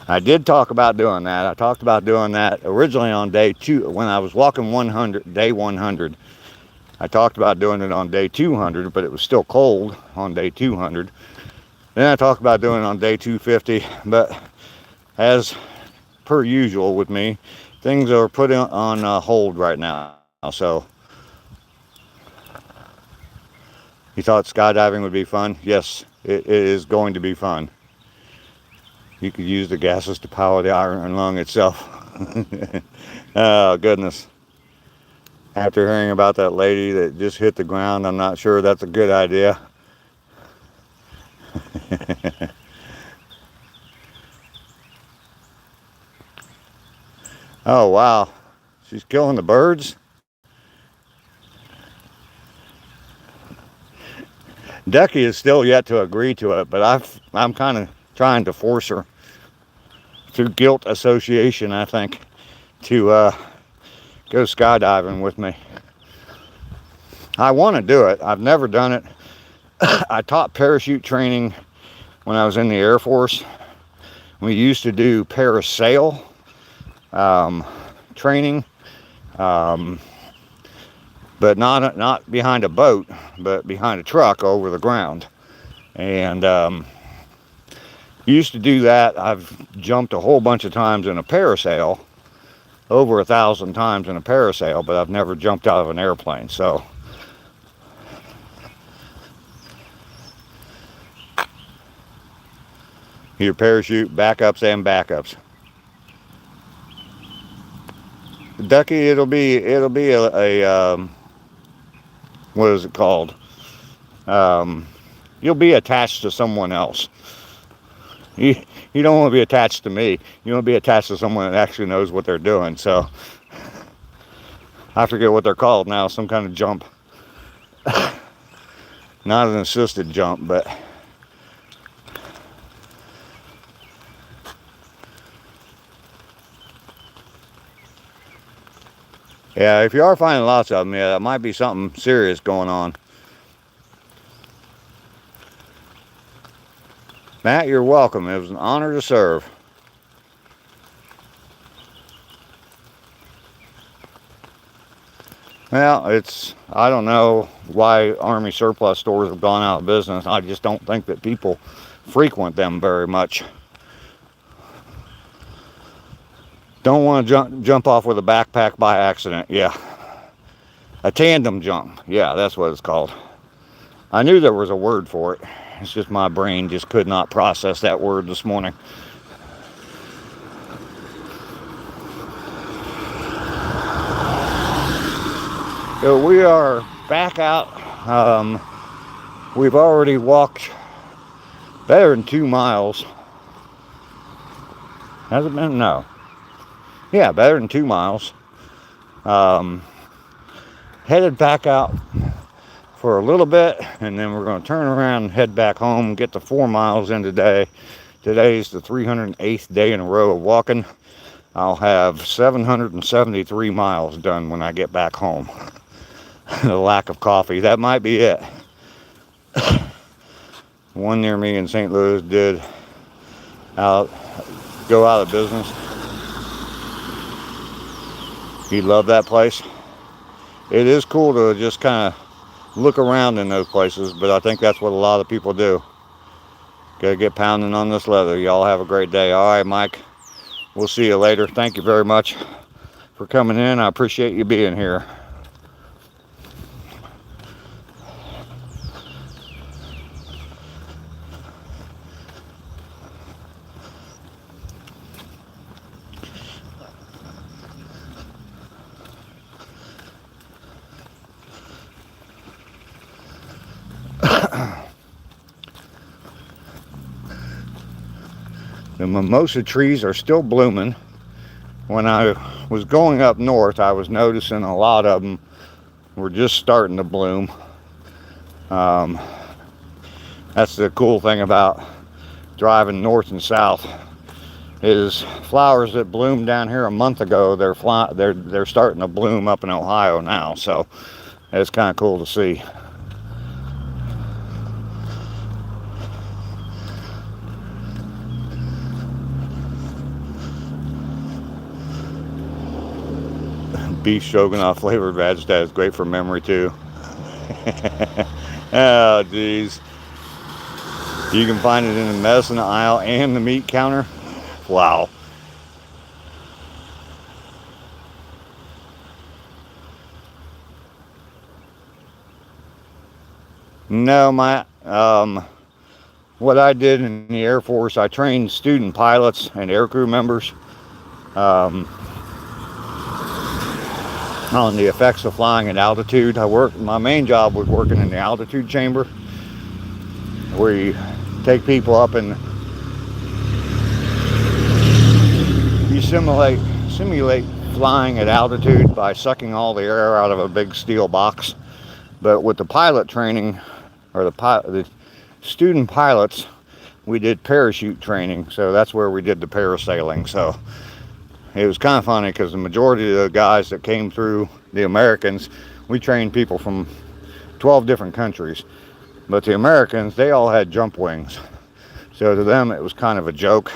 I did talk about doing that. I talked about doing that originally on day 2 when I was walking day 100. I talked about doing it on day 200, but it was still cold on day 200. Then I talked about doing it on day 250, but as per usual with me, things are put on hold right now. So you thought skydiving would be fun? Yes, it is going to be fun. You could use the gases to power the iron lung itself. Oh, goodness. After hearing about that lady that just hit the ground, I'm not sure that's a good idea. Oh, wow. She's killing the birds? Ducky is still yet to agree to it, but I'm kind of trying to force her through guilt association, I think, to go skydiving with me. I want to do it. I've never done it. I taught parachute training when I was in the Air Force. We used to do parasail training, but not behind a boat, but behind a truck over the ground. And used to do that. I've jumped a whole bunch of times in a parasail, over 1,000 times in a parasail, but I've never jumped out of an airplane. So your parachute backups and backups. Ducky, it'll be a what is it called? You'll be attached to someone else. You, you don't want to be attached to me. You want to be attached to someone that actually knows what they're doing. So I forget what they're called now, some kind of jump. Not an assisted jump, but yeah, if you are finding lots of them, yeah, that might be something serious going on. Matt, you're welcome. It was an honor to serve. Well, I don't know why Army surplus stores have gone out of business. I just don't think that people frequent them very much. Don't want to jump off with a backpack by accident. Yeah. A tandem jump. Yeah, that's what it's called. I knew there was a word for it. It's just my brain just could not process that word this morning. So we are back out. We've already walked better than 2 miles. Has it been? No. Yeah, better than 2 miles. Headed back out for a little bit, and then we're going to turn around and head back home, get the 4 miles in today. Today's the 308th day in a row of walking. I'll have 773 miles done when I get back home. The lack of coffee, that might be it. One near me in St. Louis did go out of business. You love that place. It is cool to just kind of look around in those places, but I think that's what a lot of people do. Gotta get pounding on this leather. Y'all have a great day. All right, Mike. We'll see you later. Thank you very much for coming in. I appreciate you being here. The mimosa trees are still blooming. When I was going up north, I was noticing a lot of them were just starting to bloom. That's the cool thing about driving north and south, is flowers that bloomed down here a month ago, they're starting to bloom up in Ohio now. So it's kind of cool to see. Beef stroganoff flavored veg, that is great for memory too. Oh geez, you can find it in the medicine aisle and the meat counter. Wow. No, what I did in the Air Force, I trained student pilots and aircrew members on the effects of flying at altitude. My main job was working in the altitude chamber, where you take people up and you simulate flying at altitude by sucking all the air out of a big steel box. But with the pilot training, or the student pilots, we did parachute training. So that's where we did the parasailing. So it was kind of funny because the majority of the guys that came through, the Americans, we trained people from 12 different countries. But the Americans, they all had jump wings. So to them, it was kind of a joke.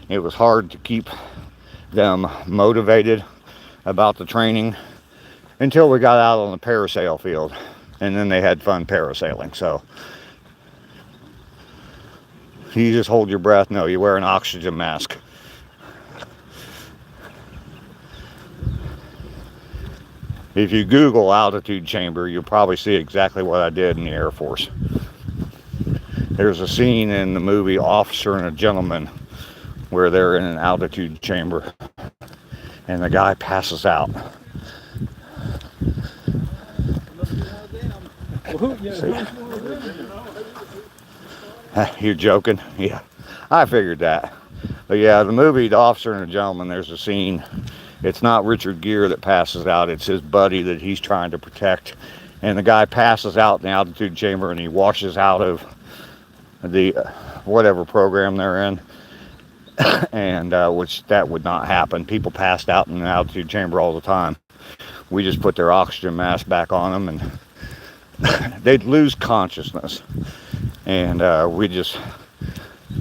It was hard to keep them motivated about the training until we got out on the parasail field. And then they had fun parasailing. So you just hold your breath. No, you wear an oxygen mask. If you Google altitude chamber, you'll probably see exactly what I did in the Air Force. There's a scene in the movie Officer and a Gentleman where they're in an altitude chamber and the guy passes out. You're joking? Yeah. I figured that. But yeah, the movie The Officer and the Gentleman, there's a scene. It's not Richard Gere that passes out. It's his buddy that he's trying to protect. And the guy passes out in the altitude chamber and he washes out of the whatever program they're in. And which that would not happen. People passed out in the altitude chamber all the time. We just put their oxygen mask back on them and they'd lose consciousness. And we just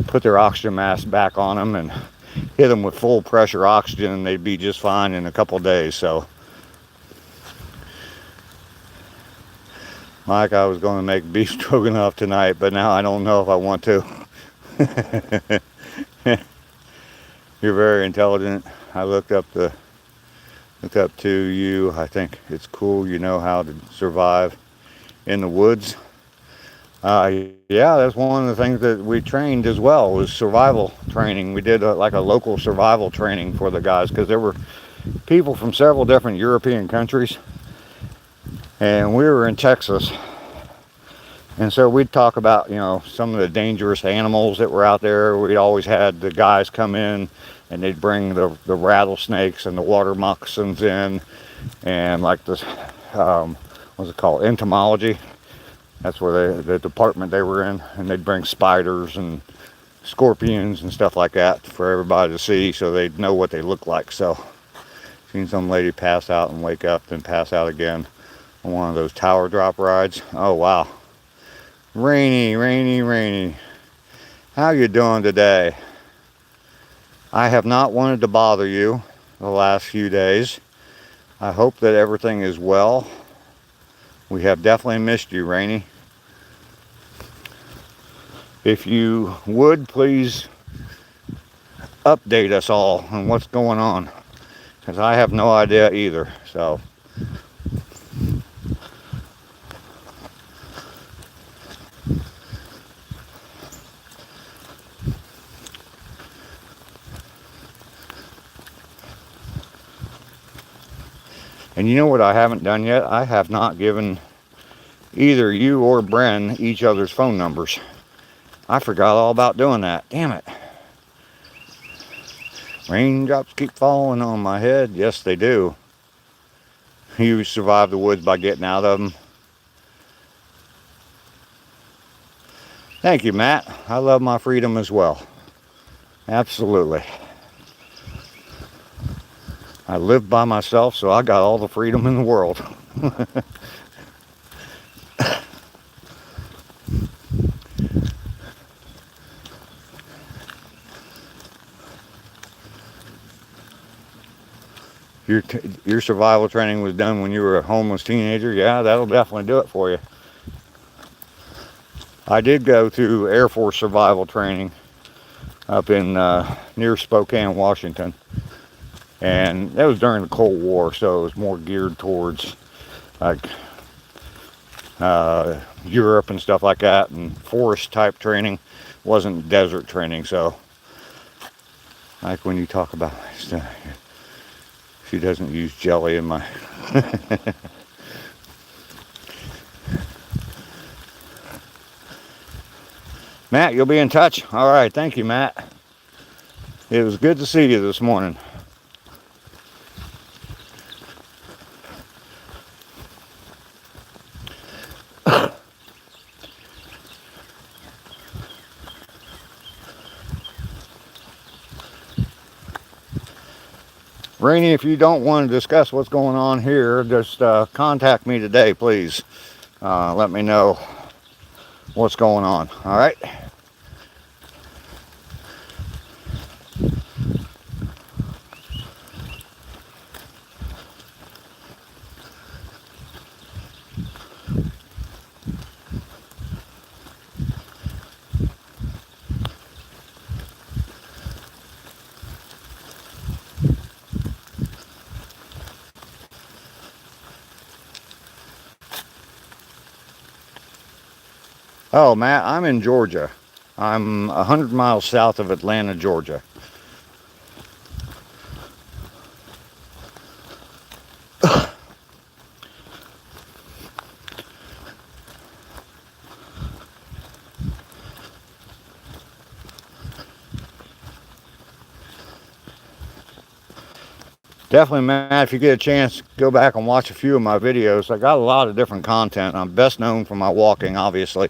put their oxygen mask back on them and hit them with full pressure oxygen and they'd be just fine in a couple of days. So Mike, I was going to make beef stroganoff tonight, but now I don't know if I want to. You're very intelligent. I looked up to you. I think it's cool you know how to survive in the woods. Yeah, that's one of the things that we trained as well, was survival training. We did like a local survival training for the guys, because there were people from several different European countries, and we were in Texas. And so we'd talk about, you know, some of the dangerous animals that were out there. We'd always had the guys come in and they'd bring the rattlesnakes and the water moccasins in, and like this, what's it called, entomology. That's where the department they were in, and they'd bring spiders and scorpions and stuff like that for everybody to see, so they'd know what they look like. So, seen some lady pass out and wake up, then pass out again on one of those tower drop rides. Oh wow, rainy, rainy, rainy. How you doing today? I have not wanted to bother you the last few days. I hope that everything is well. We have definitely missed you, Rainy. If you would, please update us all on what's going on, because I have no idea either. So, and you know what I haven't done yet? I have not given either you or Bren each other's phone numbers. I forgot all about doing that. Damn it. Raindrops keep falling on my head. Yes, they do. You survive the woods by getting out of them. Thank you, Matt. I love my freedom as well. Absolutely. I live by myself, so I got all the freedom in the world. Your survival training was done when you were a homeless teenager. Yeah, that'll definitely do it for you. I did go through Air Force survival training up in near Spokane, Washington, and that was during the Cold War, so it was more geared towards like Europe and stuff like that, and forest type training. Wasn't desert training. So like when you talk about stuff, she doesn't use jelly in my Matt, you'll be in touch. All right, thank you, Matt. It was good to see you this morning. Rainey, if you don't want to discuss what's going on here, just contact me today, please. Let me know what's going on. All right? Oh, Matt, I'm in Georgia. I'm 100 miles south of Atlanta, Georgia. Definitely, Matt, if you get a chance, go back and watch a few of my videos. I got a lot of different content. I'm best known for my walking, obviously,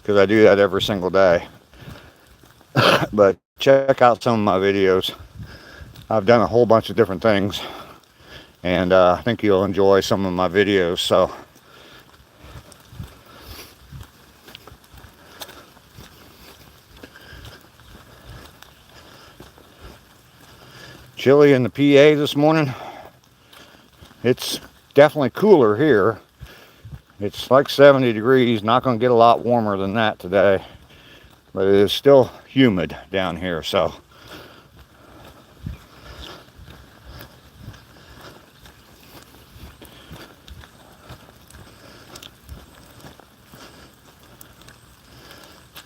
because I do that every single day. But check out some of my videos. I've done a whole bunch of different things, and I think you'll enjoy some of my videos. So chilly in the PA this morning. It's definitely cooler here. It's like 70 degrees, not going to get a lot warmer than that today, but it is still humid down here. So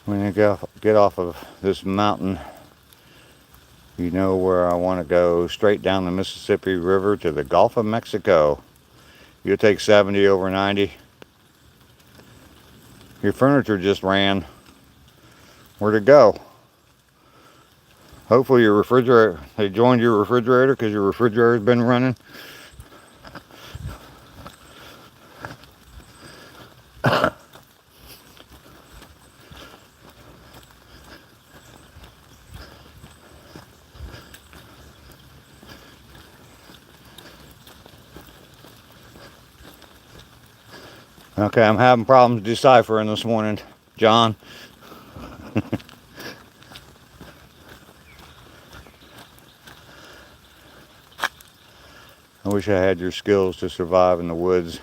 when I get off of this mountain, you know where I want to go, straight down the Mississippi River to the Gulf of Mexico. You'll take 70 over 90. Your furniture just ran. Where'd it go? Hopefully your refrigerator, they joined your refrigerator because your refrigerator's been running. Okay, I'm having problems deciphering this morning, John. I wish I had your skills to survive in the woods.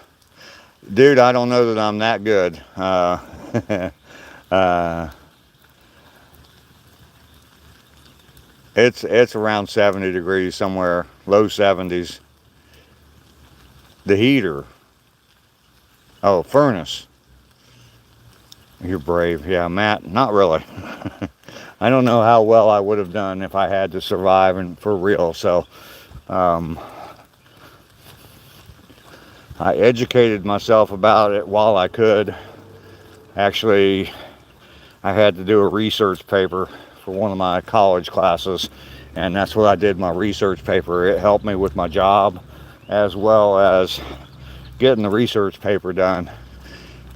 Dude, I don't know that I'm that good. It's around 70 degrees somewhere, low 70s. The heater. Oh, furnace. You're brave. Yeah, Matt, not really. I don't know how well I would have done if I had to survive and for real. So I educated myself about it while I could. Actually, I had to do a research paper for one of my college classes, and that's what I did, my research paper. It helped me with my job as well as getting the research paper done.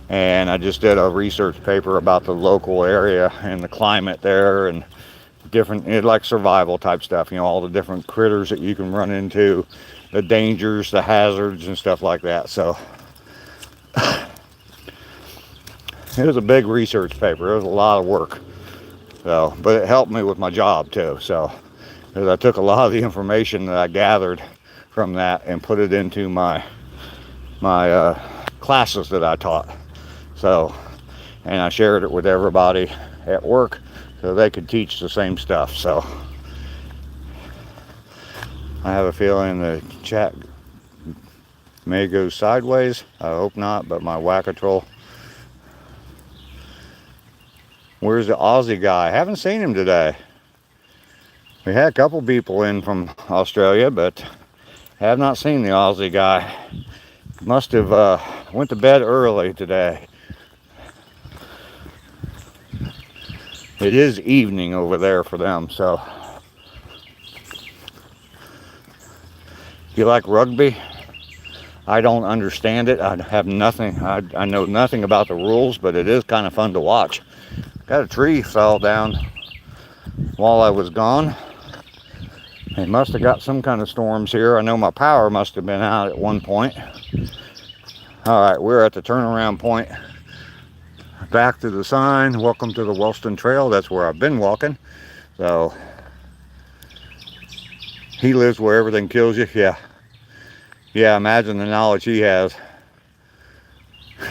And I just did a research paper about the local area and the climate there and different, like survival type stuff, you know, all the different critters that you can run into, the dangers, the hazards and stuff like that. So it was a big research paper. It was a lot of work. So, but it helped me with my job too. So, because I took a lot of the information that I gathered from that and put it into my classes that I taught. So, and I shared it with everybody at work so they could teach the same stuff. So, I have a feeling the chat may go sideways. I hope not, but my whack-a-troll. Where's the Aussie guy? I haven't seen him today. We had a couple people in from Australia, but have not seen the Aussie guy. Must have went to bed early today. It is evening over there for them, so. You like rugby? I don't understand it. I have nothing. I know nothing about the rules, but it is kind of fun to watch. Got a tree fell down while I was gone. They must have got some kind of storms here. I know my power must have been out at one point. All right, we're at the turnaround point. Back to the sign, welcome to the Wellston Trail. That's where I've been walking. So, he lives where everything kills you. Yeah, imagine the knowledge he has.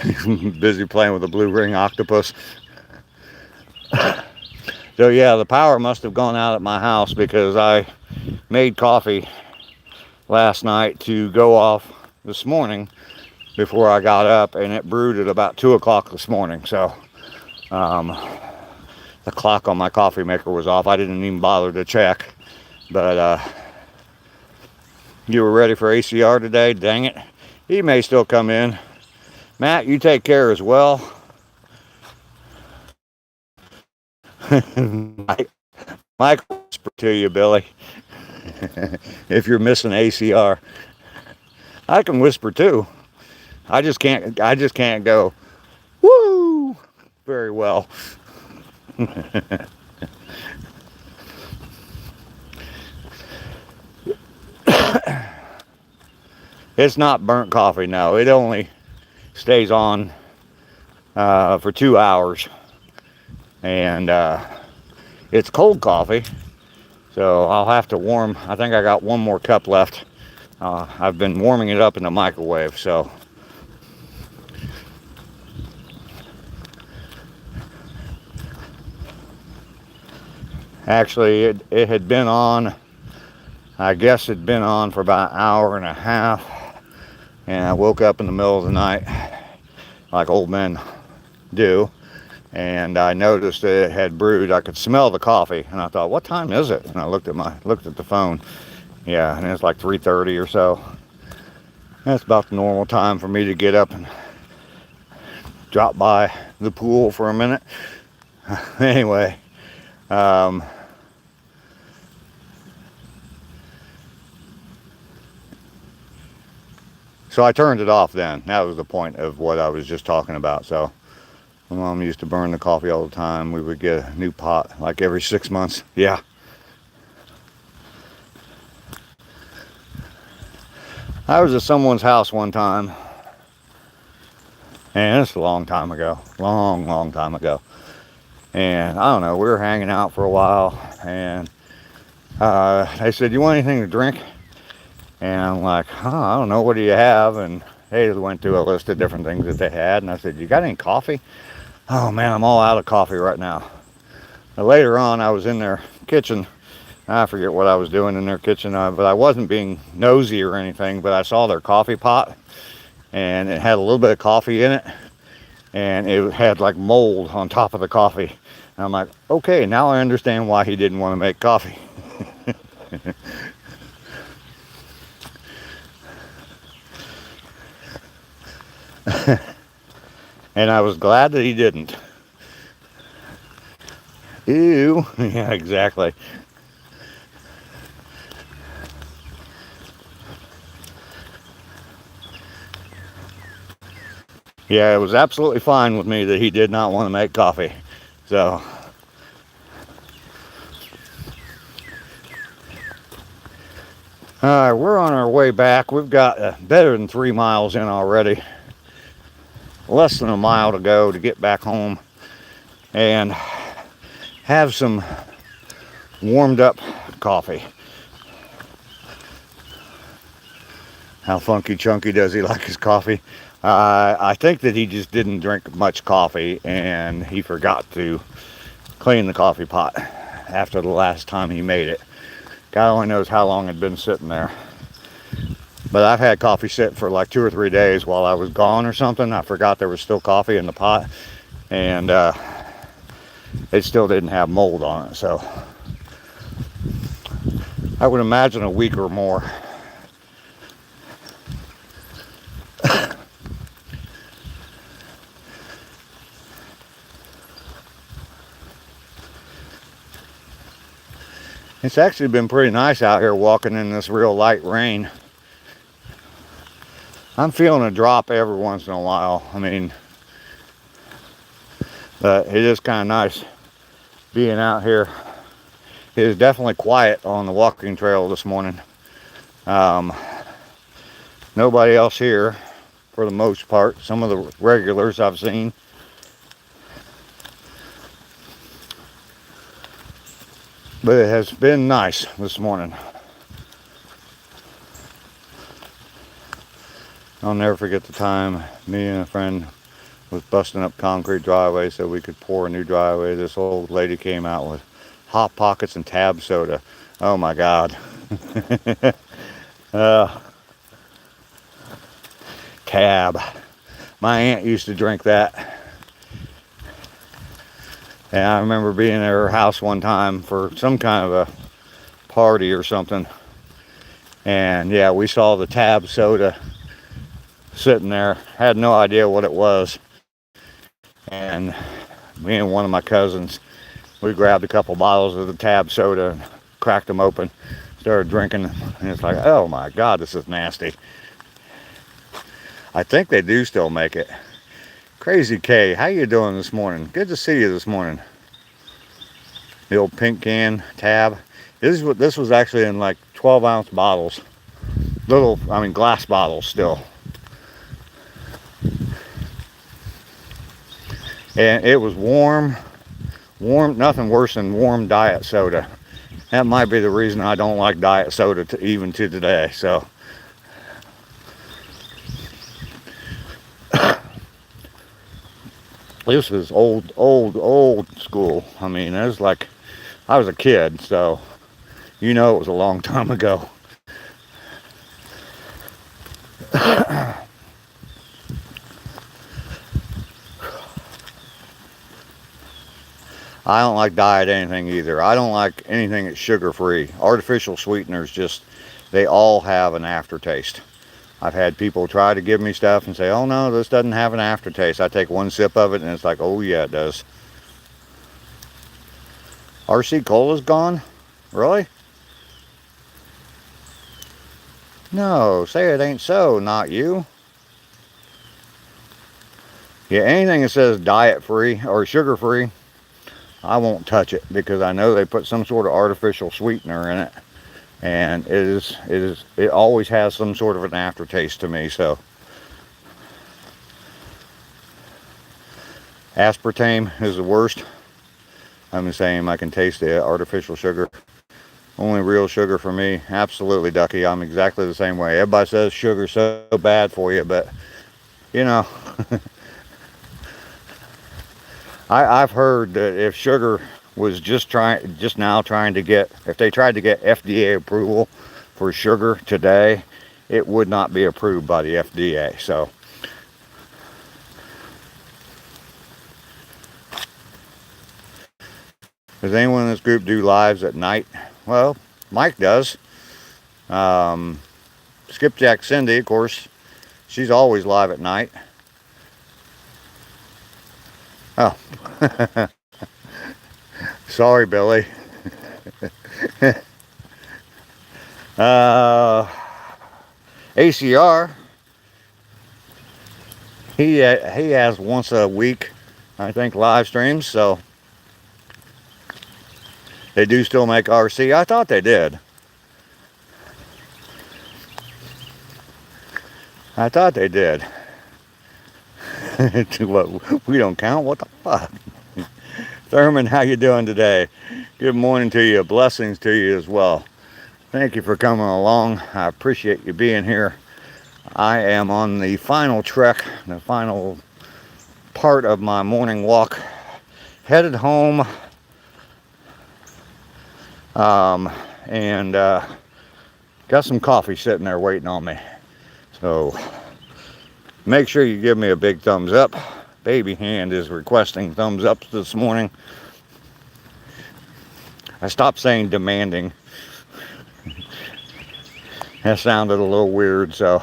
He's busy playing with a blue ring octopus. So yeah, the power must have gone out at my house because I made coffee last night to go off this morning before I got up, and it brewed at about 2 o'clock this morning. So the clock on my coffee maker was off. I didn't even bother to check. But you were ready for ACR today? Dang it. He may still come in. Matt, you take care as well. Mic whisper to you, Billy. If you're missing ACR, I can whisper too. I just can't. I just can't go woo very well. It's not burnt coffee. No, it only stays on for 2 hours, and it's cold coffee. So I'll have to warm. I think I got one more cup left. I've been warming it up in the microwave. So actually, it had been on. I guess it'd been on for about an hour and a half, and I woke up in the middle of the night, like old men do, and I noticed that it had brewed. I could smell the coffee, and I thought, "What time is it?" And I looked at the phone. Yeah, and it's like 3:30 or so. That's about the normal time for me to get up and drop by the pool for a minute. Anyway, so I turned it off then. That was the point of what I was just talking about. So my mom used to burn the coffee all the time. We would get a new pot like every 6 months. Yeah. I was at someone's house one time, and it's a long time ago. Long time ago. And I don't know, we were hanging out for a while, and they said, "You want anything to drink?" And I'm like, I don't know, what do you have? And they went through a list of different things that they had, and I said, "You got any coffee?" "Oh man, I'm all out of coffee right now." Now, later on, I was in their kitchen. I forget what I was doing in their kitchen, but I wasn't being nosy or anything, but I saw their coffee pot, and it had a little bit of coffee in it, and it had like mold on top of the coffee. And I'm like, okay, now I understand why he didn't want to make coffee. And I was glad that he didn't. Ew. Yeah, exactly. Yeah, it was absolutely fine with me that he did not want to make coffee. So we're on our way back. We've got better than 3 miles in already. Less than a mile to go to get back home and have some warmed up coffee. How funky chunky does he like his coffee? I think that he just didn't drink much coffee, and he forgot to clean the coffee pot after the last time he made it. God only knows how long it had been sitting there. But I've had coffee sit for like 2 or 3 days while I was gone or something. I forgot there was still coffee in the pot, and it still didn't have mold on it. So I would imagine a week or more. It's actually been pretty nice out here walking in this real light rain. I'm feeling a drop every once in a while. I mean, but it is kind of nice being out here. It is definitely quiet on the walking trail this morning. Nobody else here for the most part. Some of the regulars I've seen. But it has been nice this morning. I'll never forget the time me and a friend was busting up concrete driveway so we could pour a new driveway. This old lady came out with Hot Pockets and Tab soda. Oh my God. Tab. My aunt used to drink that. And I remember being at her house one time for some kind of a party or something. And yeah, we saw the Tab soda sitting there. Had no idea what it was. And me and one of my cousins, we grabbed a couple bottles of the Tab soda and cracked them open, started drinking, and it's like, oh my God, this is nasty. I think they do still make it. Crazy K, how you doing this morning? Good to see you this morning. The old pink can Tab. This was actually in like 12-ounce bottles. Little, I mean, glass bottles still. And it was warm, nothing worse than warm diet soda. That might be the reason I don't like diet soda even to today. So this was old school. I mean, it was like I was a kid, so you know it was a long time ago. I don't like diet anything either. I don't like anything that's sugar-free. Artificial sweeteners just, they all have an aftertaste. I've had people try to give me stuff and say, oh no, this doesn't have an aftertaste. I take one sip of it and it's like, oh yeah, it does. RC Cola's gone? Really? No, say it ain't so, not you. Yeah, anything that says diet-free or sugar-free, I won't touch it because I know they put some sort of artificial sweetener in it, and it always has some sort of an aftertaste to me. So aspartame is the worst. I'm the same. I can taste the artificial sugar. Only real sugar for me. Absolutely, Ducky. I'm exactly the same way. Everybody says sugar's so bad for you, but you know, I've heard that if sugar was just now trying to get, if they tried to get FDA approval for sugar today, it would not be approved by the FDA. So does anyone in this group do lives at night? Well, Mike does. Skipjack Cindy, of course, she's always live at night. Oh, sorry, Billy. ACR, he has once a week, I think, live streams, so they do still make RC. I thought they did. I thought they did. What, we don't count? What the fuck? Thurman, how you doing today? Good morning to you. Blessings to you as well. Thank you for coming along. I appreciate you being here. I am on the final trek, the final part of my morning walk. Headed home. And got some coffee sitting there waiting on me. So make sure you give me a big thumbs up. Baby hand is requesting thumbs ups this morning. I stopped saying demanding. That sounded a little weird, so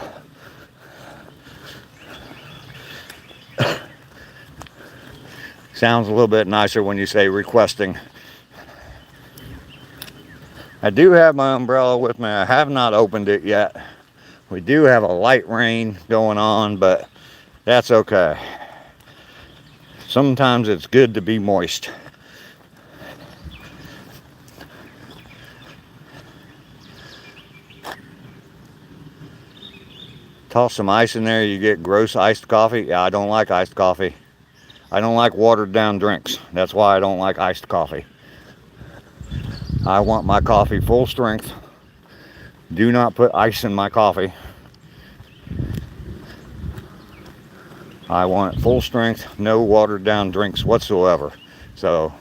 sounds a little bit nicer when you say requesting. I do have my umbrella with me. I have not opened it yet. We do have a light rain going on, but that's okay. Sometimes it's good to be moist. Toss some ice in there, you get gross iced coffee. Yeah, I don't like iced coffee. I don't like watered down drinks. That's why I don't like iced coffee. I want my coffee full strength. Do not put ice in my coffee. I want it full strength, no watered down drinks whatsoever. So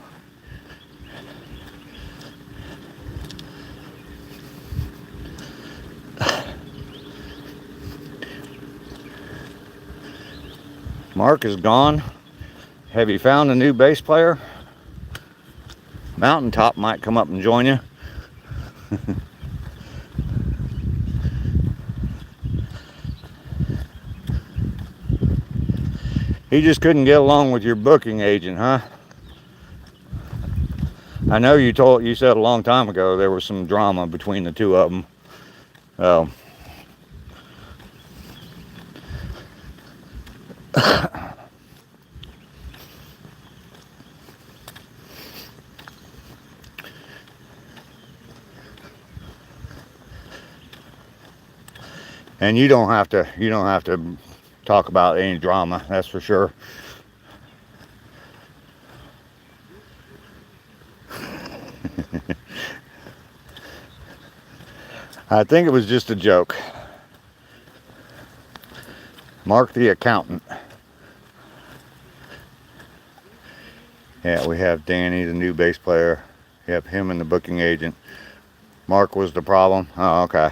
Mark is gone. Have you found a new bass player? Mountaintop might come up and join you. He just couldn't get along with your booking agent, huh? I know you said a long time ago there was some drama between the two of them. So and you don't have to talk about any drama, that's for sure. I think it was just a joke. Mark the accountant. Yeah, we have Danny, the new bass player. Yep, him and the booking agent. Mark was the problem. Oh, okay.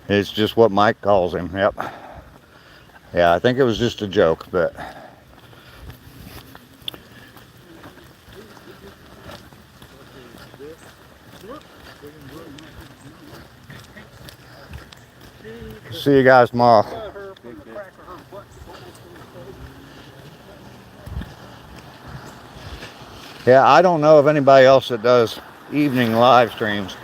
It's just what Mike calls him. Yep. Yeah, I think it was just a joke, but see you guys tomorrow. Yeah, I don't know of anybody else that does evening live streams.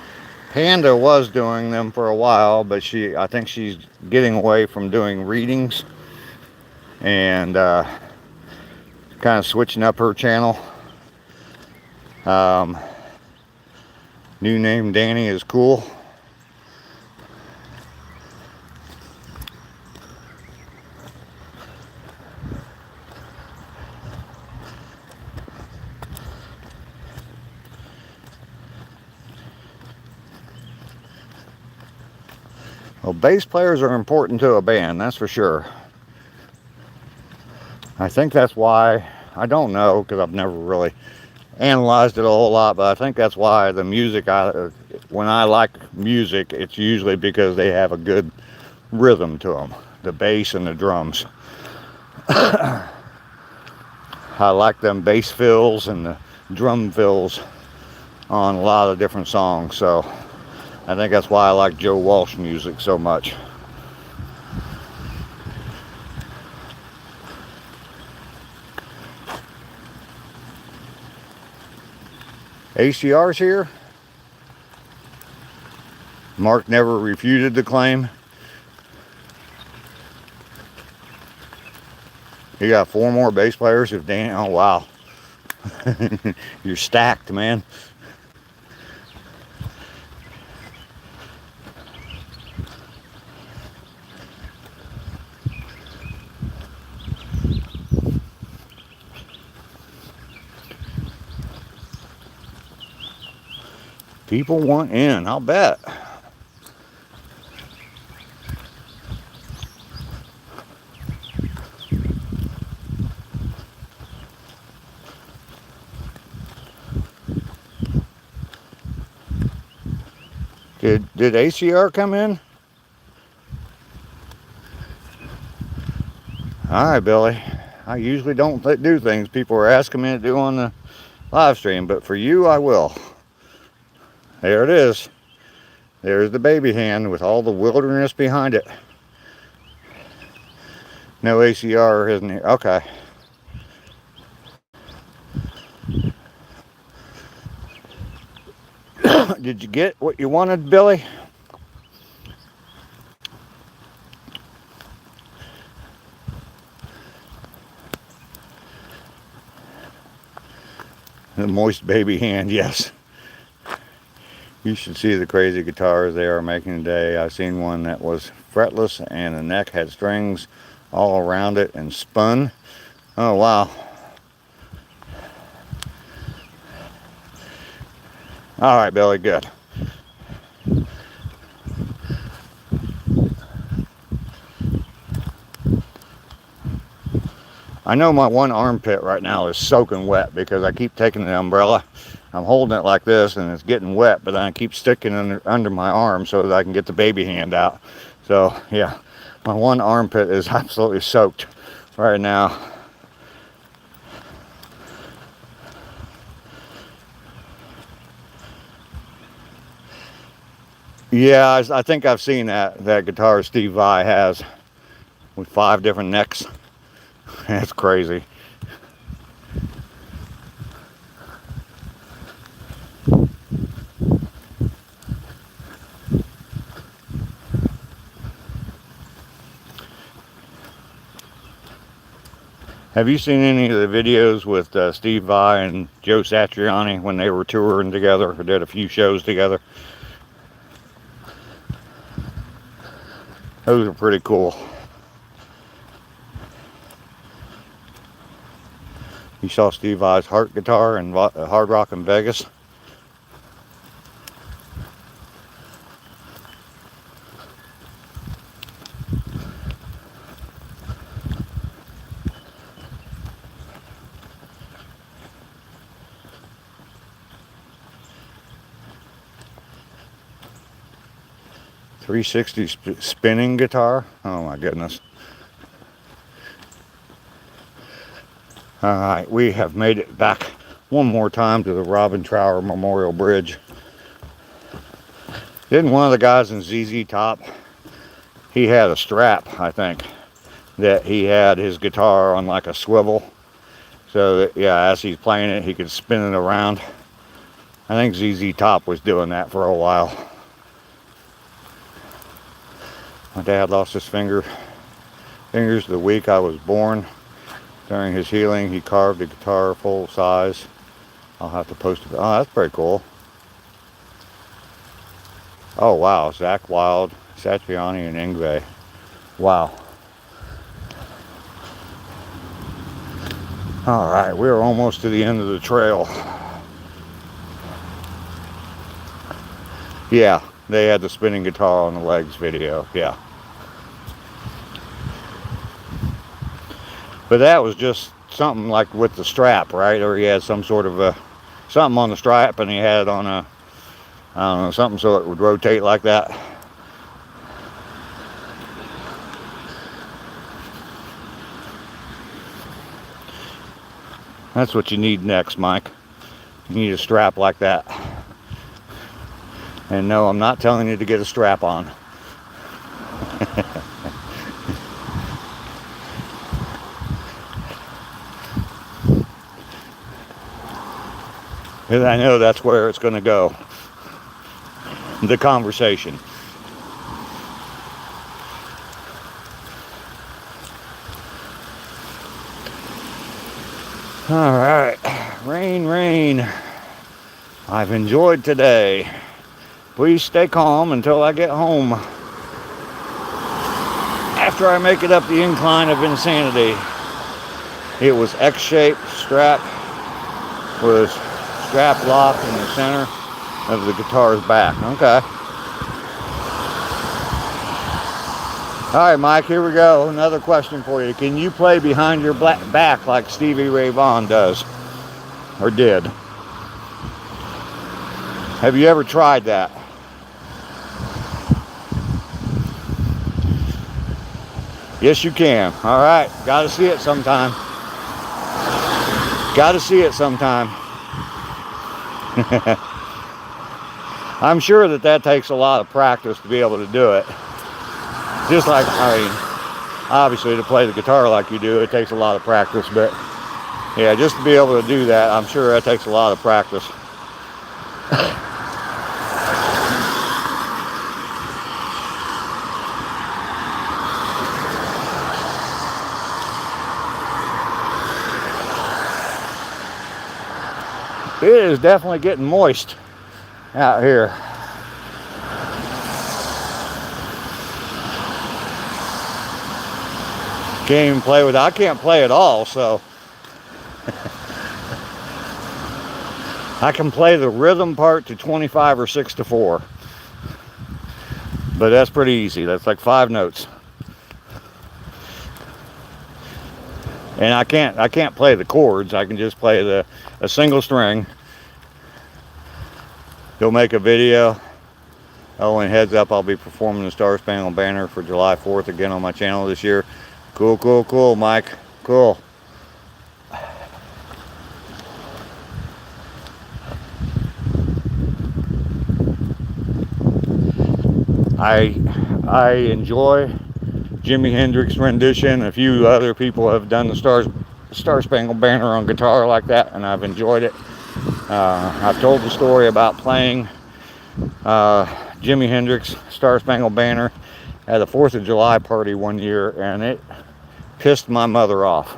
Panda was doing them for a while, but I think she's getting away from doing readings and kind of switching up her channel. New name Danny is cool. Well, bass players are important to a band, that's for sure. I think that's why, I don't know, because I've never really analyzed it a whole lot, but I think that's why the music, when I like music, it's usually because they have a good rhythm to them, the bass and the drums. I like them bass fills and the drum fills on a lot of different songs, so I think that's why I like Joe Walsh music so much. ACR's here. Mark never refuted the claim. You got 4 more bass players if Danny, oh wow. You're stacked, man. People want in, I'll bet. Did ACR come in? All right, Billy. I usually don't do things people are asking me to do on the live stream, but for you, I will. There it is. There's the baby hand with all the wilderness behind it. No ACR isn't here. Okay. Did you get what you wanted, Billy? The moist baby hand, yes. You should see the crazy guitars they are making today. I've seen one that was fretless and the neck had strings all around it and spun. Oh, wow. All right, Billy, good. I know my one armpit right now is soaking wet because I keep taking the umbrella. I'm holding it like this and it's getting wet, but then I keep sticking it under my arm so that I can get the baby hand out. So, yeah, my one armpit is absolutely soaked right now. Yeah, I think I've seen that guitar Steve Vai has. with 5 different necks. That's crazy. Have you seen any of the videos with Steve Vai and Joe Satriani when they were touring together or did a few shows together? Those are pretty cool. You saw Steve Vai's Heart guitar and Hard Rock in Vegas. .360 spinning guitar. Oh my goodness. Alright, we have made it back one more time to the Robin Trower Memorial Bridge. Didn't one of the guys in ZZ Top, he had a strap, I think, that he had his guitar on like a swivel. So that, yeah, as he's playing it, he could spin it around. I think ZZ Top was doing that for a while. My dad lost his fingers the week I was born. During his healing, he carved a guitar full size. I'll have to post it. Oh, that's pretty cool. Oh, wow. Zach Wild, Satriani, and Yngwie. Wow. All right, we're almost to the end of the trail. Yeah, they had the spinning guitar on the legs video. Yeah. But that was just something like with the strap, right? Or he had some sort of a something on the strap and he had it on a, I don't know, something so it would rotate like that. That's what you need next, Mike. You need a strap like that. And no, I'm not telling you to get a strap on. Because I know that's where it's going to go. The conversation. All right. Rain, rain. I've enjoyed today. Please stay calm until I get home. After I make it up the incline of insanity. It was X-shaped strap with strap lock in the center of the guitar's back. Okay. All right, Mike, here we go. Another question for you. Can you play behind your back like Stevie Ray Vaughan does? Or did? Have you ever tried that? Yes, you can. All right. Got to see it sometime. Got to see it sometime. I'm sure that takes a lot of practice to be able to do it. Just like, I mean, obviously to play the guitar like you do, it takes a lot of practice, but yeah, just to be able to do that, I'm sure that takes a lot of practice. It is definitely getting moist out here. Can't even play with it. I can't play at all, so I can play the rhythm part to 25 or 6/4. But that's pretty easy. That's like 5 notes. And I can't play the chords. I can just play a single string. Go make a video. Oh, and heads up, I'll be performing the Star Spangled Banner for July 4th again on my channel this year. Cool, cool, cool, Mike. Cool. I enjoy Jimi Hendrix rendition. A few other people have done the Star Spangled Banner on guitar like that, and I've enjoyed it. I've told the story about playing Jimi Hendrix Star Spangled Banner at a 4th of July party one year, and it pissed my mother off.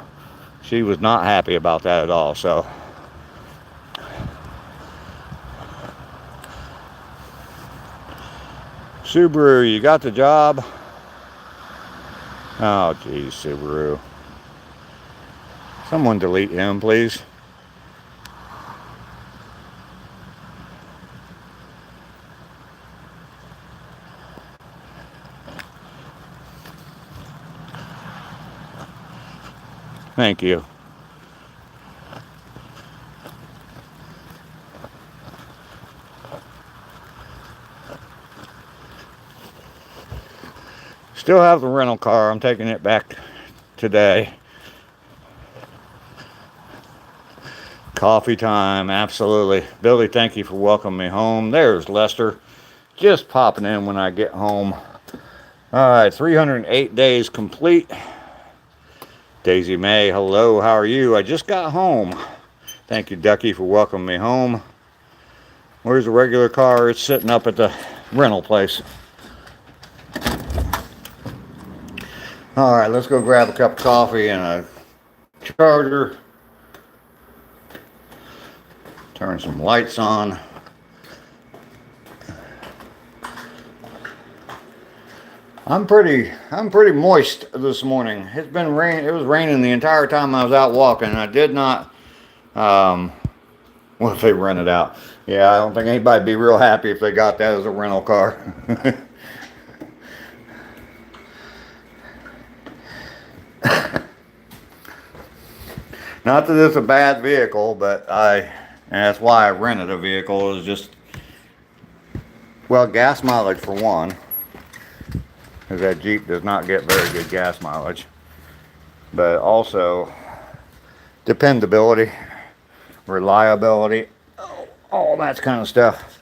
She was not happy about that at all. So Subaru, you got the job? Oh geez, Subaru. Someone delete him, please. Thank you. Still have the rental car. I'm taking it back today. Coffee time, absolutely. Billy, thank you for welcoming me home. There's Lester, just popping in when I get home. All right, 308 days complete. Daisy May, hello, how are you? I just got home. Thank you, Ducky, for welcoming me home. Where's the regular car? It's sitting up at the rental place. All right, let's go grab a cup of coffee and a charger. Turn some lights on. I'm pretty moist this morning. It was raining the entire time I was out walking. I did not what if they rent it out? Yeah, I don't think anybody'd be real happy if they got that as a rental car. Not that it's a bad vehicle, but and that's why I rented a vehicle, is just, well, gas mileage for one, because that Jeep does not get very good gas mileage, but also dependability, reliability, all that kind of stuff.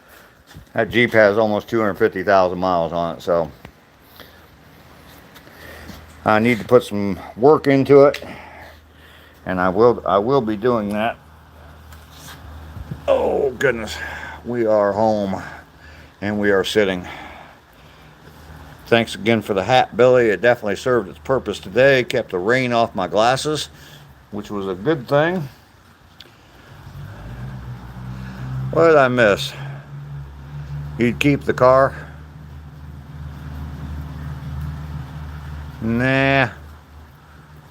That Jeep has almost 250,000 miles on it, so I need to put some work into it. And I will be doing that. Oh goodness, we are home and we are sitting. Thanks again for the hat, Billy. It definitely served its purpose today. Kept the rain off my glasses, which was a good thing. What did I miss? You'd keep the car? Nah,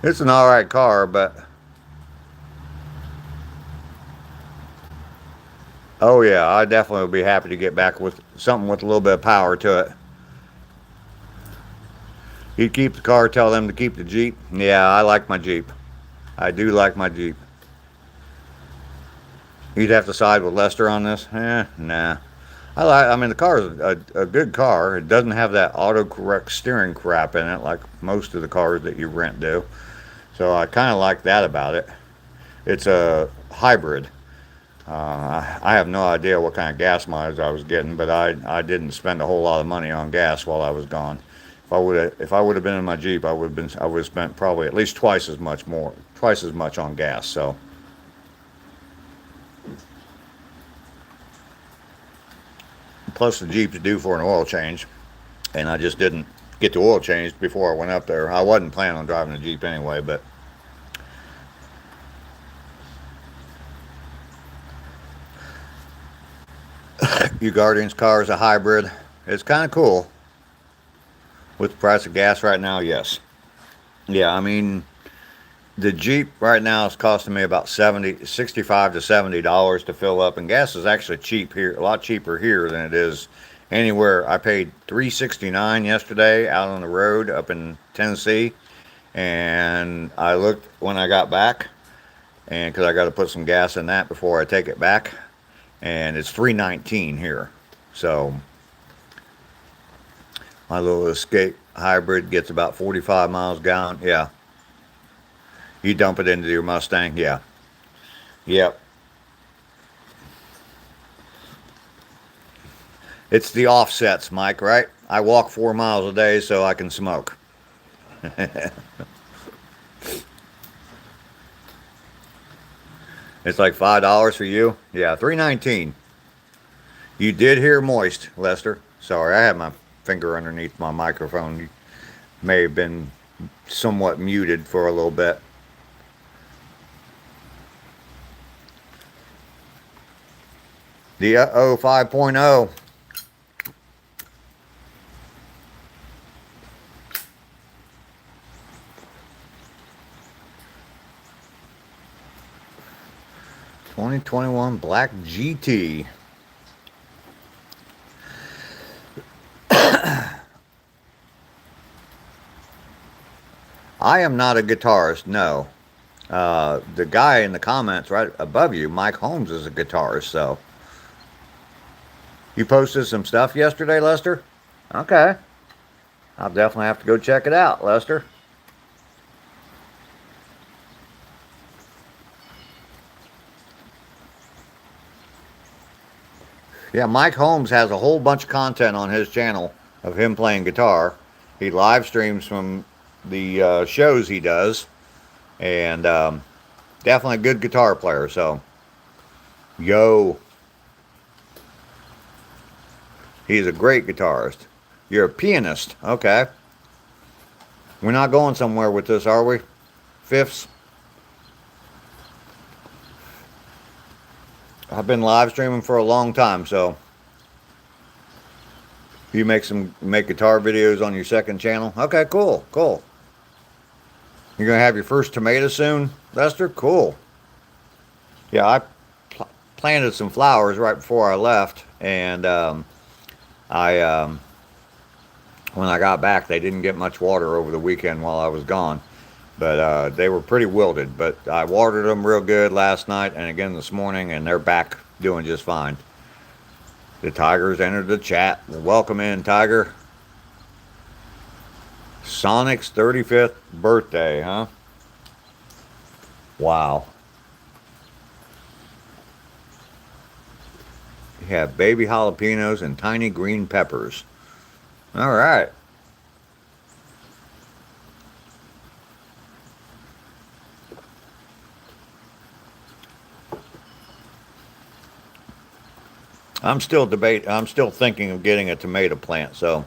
it's an alright car, but oh yeah, I definitely would be happy to get back with something with a little bit of power to it. You'd keep the car, tell them to keep the Jeep? Yeah, I like my Jeep. I do like my Jeep. You'd have to side with Lester on this? Nah. I mean, the car is a good car. It doesn't have that autocorrect steering crap in it like most of the cars that you rent do. So I kind of like that about it. It's a hybrid. I have no idea what kind of gas mileage I was getting, but I didn't spend a whole lot of money on gas while I was gone. If I would have been in my Jeep, I would have spent probably at least twice as much on gas. So plus the Jeep's due for an oil change, and I just didn't get the oil changed before I went up there. I wasn't planning on driving the Jeep anyway, but your Guardian's car is a hybrid. It's kind of cool. With the price of gas right now, yes. Yeah, I mean, the Jeep right now is costing me about $65 to $70 to fill up, and gas is actually cheap here, a lot cheaper here than it is anywhere. I paid $3.69 yesterday out on the road up in Tennessee, and I looked when I got back, and because I got to put some gas in that before I take it back, and it's $3.19 here. So my little Escape hybrid gets about 45 miles a gallon. Yeah. You dump it into your Mustang. Yeah. Yep. It's the offsets, Mike, right? I walk 4 miles a day so I can smoke. It's like $5 for you. Yeah, $3.19. You did hear moist, Lester. Sorry, I had my finger underneath my microphone. You may have been somewhat muted for a little bit. The uh-oh 5.0. ...2021 Black GT. I am not a guitarist, no. The guy in the comments right above you, Mike Holmes, is a guitarist, so... You posted some stuff yesterday, Lester? Okay. I'll definitely have to go check it out, Lester. Yeah, Mike Holmes has a whole bunch of content on his channel of him playing guitar. He live streams from the shows he does, and definitely a good guitar player. So, yo, he's a great guitarist. You're a pianist, okay? We're not going somewhere with this, are we? Fifths. I've been live streaming for a long time, so you make guitar videos on your second channel. Okay, cool, cool. You're gonna have your first tomato soon, Lester? Cool. Yeah, I planted some flowers right before I left, and when I got back, they didn't get much water over the weekend while I was gone, but they were pretty wilted. But I watered them real good last night and again this morning, and they're back doing just fine. The Tigers entered the chat. Welcome in, Tiger. Sonic's 35th birthday, huh? Wow. You have baby jalapenos and tiny green peppers. All right. I'm still thinking of getting a tomato plant, so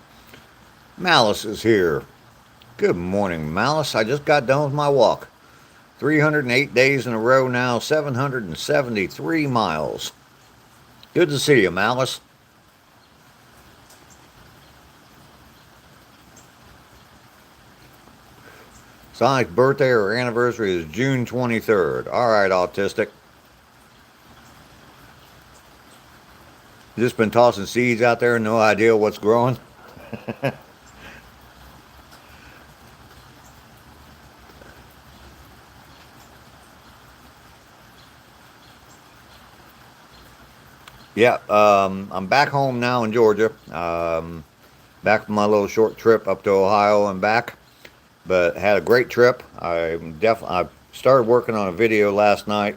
Malice is here. Good morning, Malice. I just got done with my walk. 308 days in a row now, 773 miles. Good to see you, Malice. Sonic's birthday or anniversary is June 23rd. All right, Autistic. Just been tossing seeds out there, no idea what's growing. Yeah, I'm back home now in Georgia. Back from my little short trip up to Ohio and back, but had a great trip. I started working on a video last night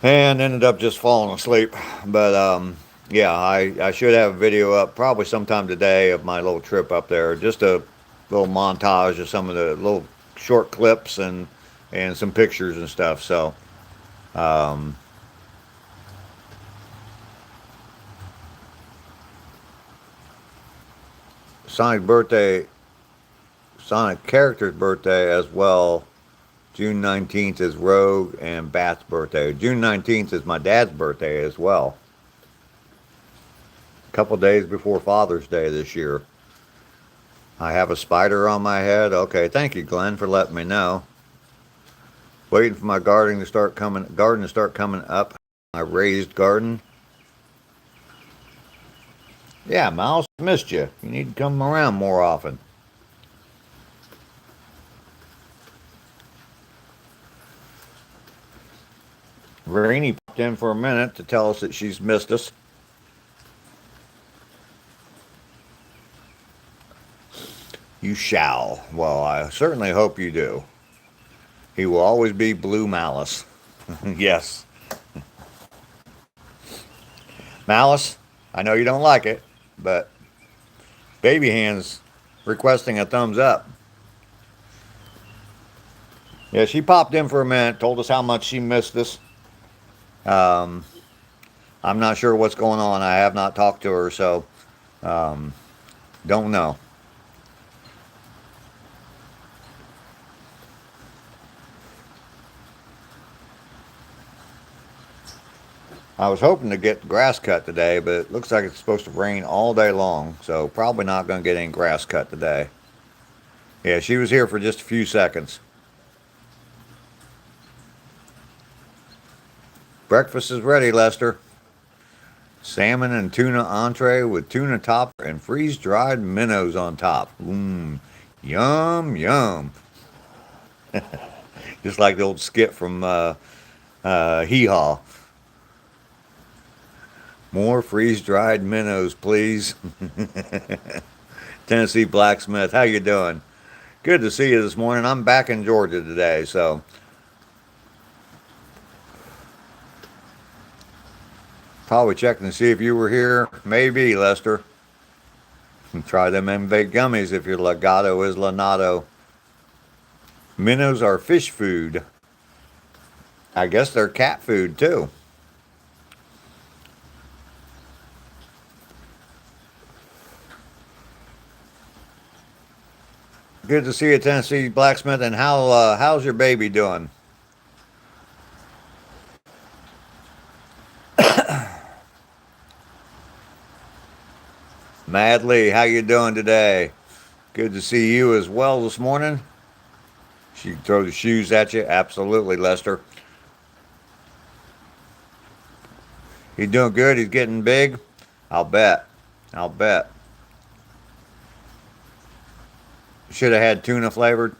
and ended up just falling asleep. But yeah, I should have a video up probably sometime today of my little trip up there. Just a little montage of some of the little short clips and some pictures and stuff. So. Sonic character's birthday as well. June 19th is Rogue and Bat's birthday. June 19th is my dad's birthday as well. A couple days before Father's Day this year. I have a spider on my head. Okay, thank you, Glenn, for letting me know. Waiting for my garden to start coming up. My raised garden. Yeah, Mouse, missed you. You need to come around more often. Rainey popped in for a minute to tell us that she's missed us. You shall. Well, I certainly hope you do. He will always be Blue Malice. Yes. Malice, I know you don't like it, but Baby Hands requesting a thumbs up. Yeah, she popped in for a minute, told us how much she missed us. Um, I'm not sure what's going on. I have not talked to her, so um, don't know. I was hoping to get grass cut today, but it looks like it's supposed to rain all day long, so probably not going to get any grass cut today. Yeah, she was here for just a few seconds. Breakfast is ready, Lester. Salmon and tuna entree with tuna topper and freeze-dried minnows on top. Mmm, yum, yum. Just like the old skit from Hee Haw. More freeze-dried minnows, please. Tennessee Blacksmith, how you doing? Good to see you this morning. I'm back in Georgia today, so probably checking to see if you were here. Maybe, Lester. Try them M-Vake gummies if your legato is Lanato. Minnows are fish food. I guess they're cat food too. Good to see you, Tennessee Blacksmith. And how's your baby doing? Madly, how you doing today? Good to see you as well this morning. She throw the shoes at you. Absolutely, Lester. He's doing good. He's getting big. I'll bet. I'll bet. Should have had tuna flavored.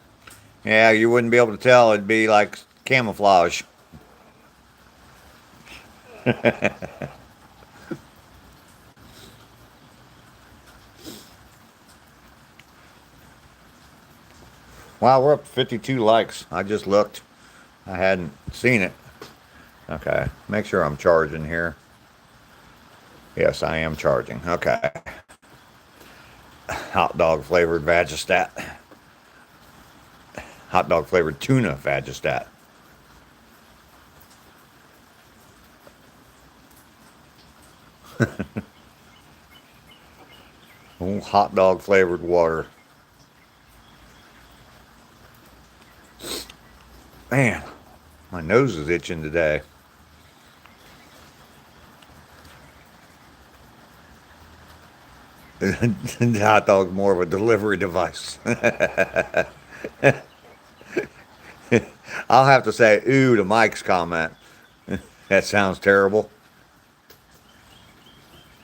Yeah, you wouldn't be able to tell. It'd be like camouflage. Wow, we're up to 52 likes. I just looked. I hadn't seen it. Okay, make sure I'm charging here. Yes, I am charging. Okay. Hot dog flavored Vagistat. Hot dog flavored tuna Vagistat. Oh, hot dog flavored water. Man, my nose is itching today. The hot dog's more of a delivery device. I'll have to say ooh to Mike's comment. That sounds terrible.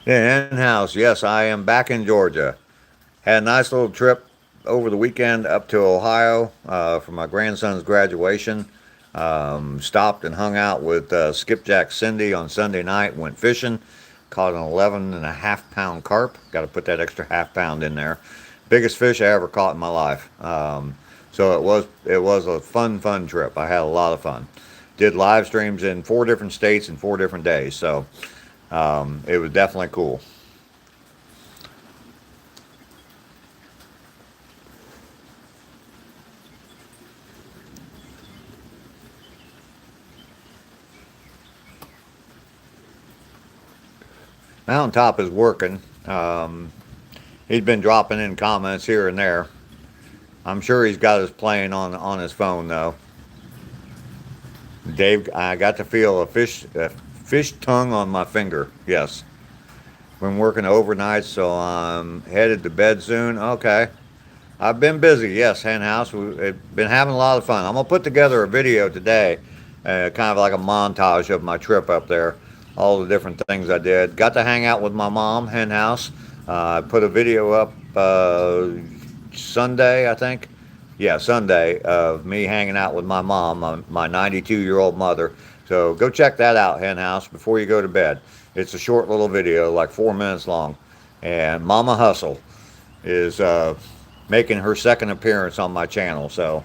Yeah, in-house. Yes, I am back in Georgia. Had a nice little trip over the weekend up to Ohio for my grandson's graduation. Stopped and hung out with Skipjack Cindy on Sunday night. Went fishing. Caught an 11.5 pound carp. Got to put that extra half pound in there. Biggest fish I ever caught in my life. So it was a fun trip. I had a lot of fun. Did live streams in 4 different states in 4 different days. So it was definitely cool. Mountaintop is working. He's been dropping in comments here and there. I'm sure he's got his playing on his phone though. Dave, I got to feel a fish tongue on my finger. Yes, been working overnight, so I'm headed to bed soon. Okay, I've been busy. Yes, hen house. We've been having a lot of fun. I'm gonna put together a video today, kind of like a montage of my trip up there, all the different things I did. Got to hang out with my mom, hen house. I put a video up Sunday, I think. Yeah, Sunday of me hanging out with my mom, my 92-year-old mother. So go check that out, hen house, before you go to bed. It's a short little video, like 4 minutes long. And Mama Hustle is making her second appearance on my channel. So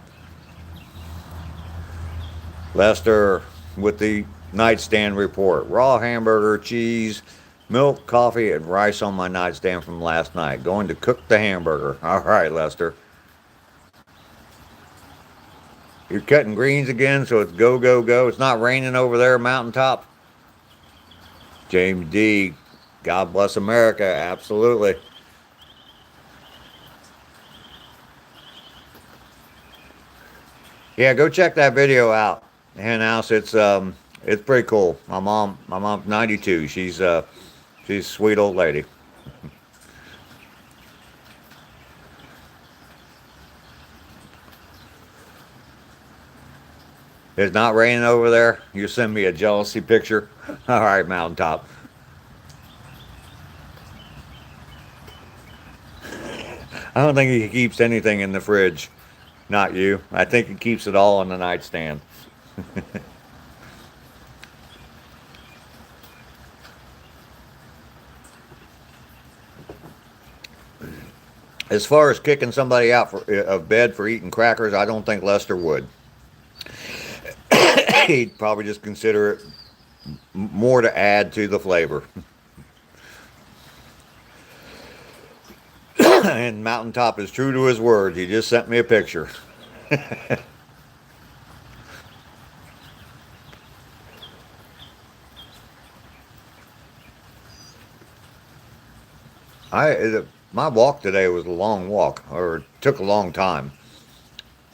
Lester with the nightstand report. Raw hamburger, cheese, milk, coffee, and rice on my nightstand from last night. Going to cook the hamburger. All right, Lester. You're cutting greens again, so it's go, go, go. It's not raining over there, mountaintop. James D. God bless America. Absolutely. Yeah, go check that video out. Hen house. It's pretty cool. My mom's 92. She's a sweet old lady. It's not raining over there. You send me a jealousy picture. All right, mountaintop. I don't think he keeps anything in the fridge. Not you. I think he keeps it all on the nightstand. As far as kicking somebody out of bed for eating crackers, I don't think Lester would. He'd probably just consider it more to add to the flavor. And Mountaintop is true to his word. He just sent me a picture. My walk today was a long walk, or it took a long time.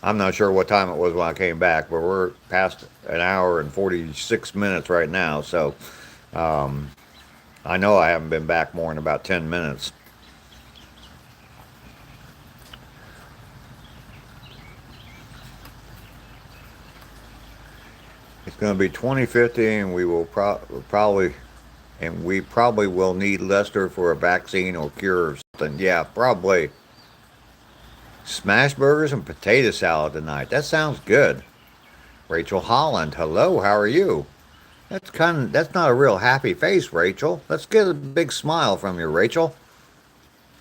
I'm not sure what time it was when I came back, but we're past an hour and 46 minutes right now. So um, I know I haven't been back more than about 10 minutes. It's going to be 2050, and we probably will need Lester for a vaccine or cure or something. Yeah, probably. Smash burgers and potato salad tonight. That sounds good. Rachel Holland, hello, how are you? That's not a real happy face, Rachel. Let's get a big smile from you, Rachel.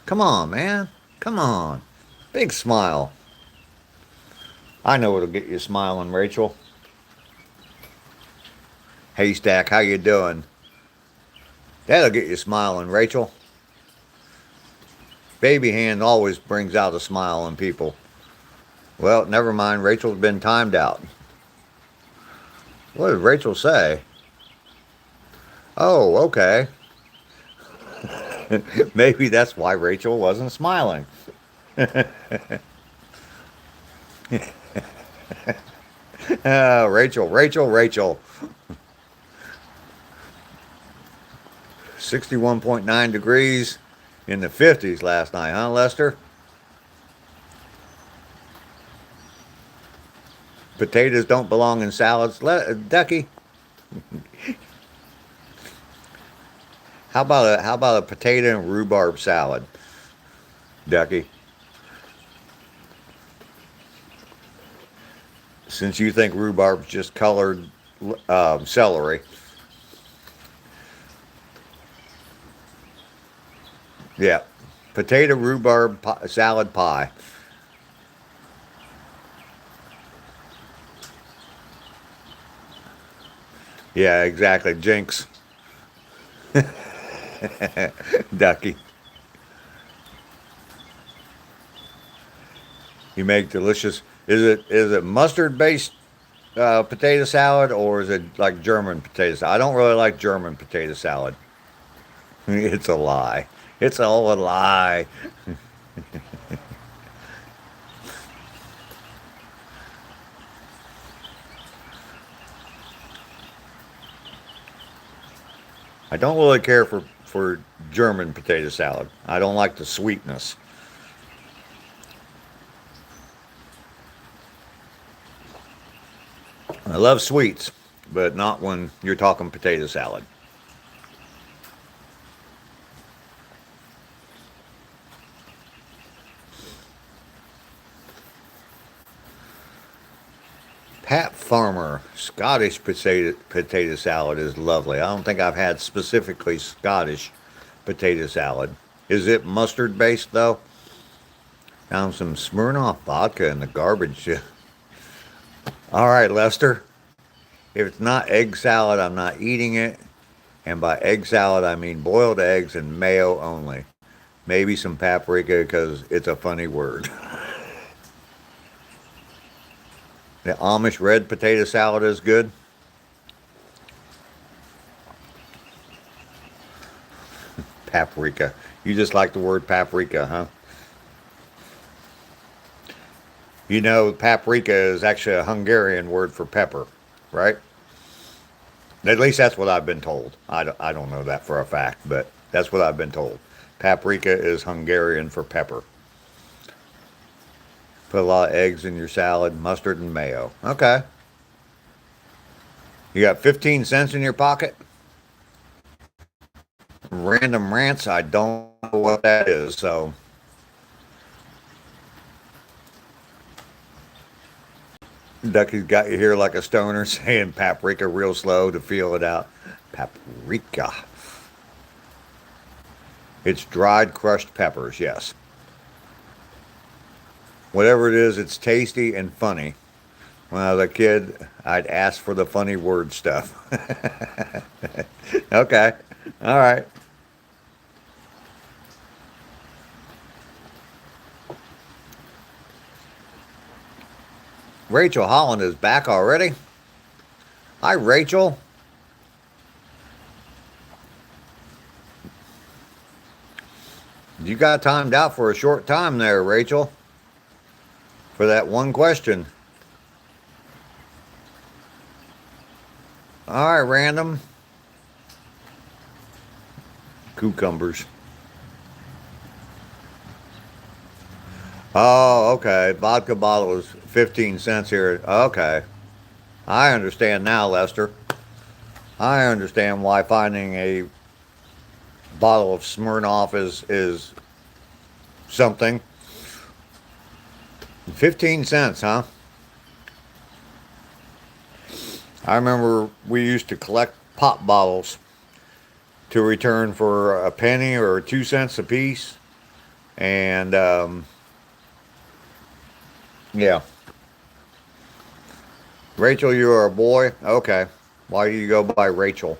Come on, man. Come on. Big smile. I know what'll get you smiling, Rachel. Haystack, how you doing? That'll get you smiling, Rachel. Baby hand always brings out a smile on people. Well, never mind. Rachel's been timed out. What did Rachel say? Oh, okay. Maybe that's why Rachel wasn't smiling. Rachel, Rachel, Rachel. 61.9 degrees in the 50s last night, huh, Lester? Potatoes don't belong in salads. Ducky, how about a potato and rhubarb salad, Ducky? Since you think rhubarb's just colored celery. Yeah, potato rhubarb salad pie. Yeah, exactly. Jinx. Ducky. You make delicious. Is it mustard based potato salad, or is it like German potato salad? I don't really like German potato salad. It's a lie. It's all a lie. I don't really care for German potato salad. I don't like the sweetness. I love sweets, but not when you're talking potato salad. Pat Farmer Scottish potato salad is lovely. I don't think I've had specifically Scottish potato salad. Is it mustard based though? Found some Smirnoff vodka in the garbage. All right, Lester. If it's not egg salad, I'm not eating it. And by egg salad, I mean boiled eggs and mayo only. Maybe some paprika because it's a funny word. The Amish red potato salad is good. Paprika. You just like the word paprika, huh? You know, paprika is actually a Hungarian word for pepper, right? At least that's what I've been told. I don't know that for a fact, but that's what I've been told. Paprika is Hungarian for pepper. Put a lot of eggs in your salad, mustard and mayo. Okay. You got 15 cents in your pocket? Random rants, I don't know what that is, so. Ducky's got you here like a stoner saying paprika real slow to feel it out. Paprika. It's dried crushed peppers, yes. Whatever it is, it's tasty and funny. When I was a kid, I'd ask for the funny word stuff. Okay. All right. Rachel Holland is back already. Hi, Rachel. You got timed out for a short time there, Rachel, for that one question. All right, random. Cucumbers. Oh, okay. Vodka bottle is 15 cents here. Okay. I understand now, Lester. I understand why finding a bottle of Smirnoff is something. 15 cents, huh? I remember we used to collect pop bottles to return for a penny or 2 cents a piece. And, yeah. Rachel, you are a boy? Okay. Why do you go by Rachel?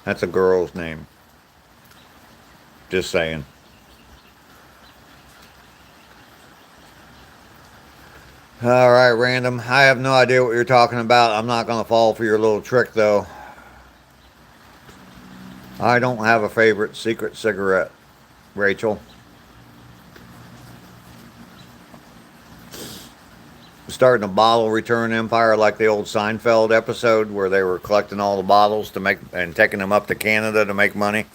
That's a girl's name. Just saying. All right, random. I have no idea what you're talking about. I'm not going to fall for your little trick, though. I don't have a favorite secret cigarette, Rachel. Starting a bottle return empire like the old Seinfeld episode where they were collecting all the bottles to make and taking them up to Canada to make money.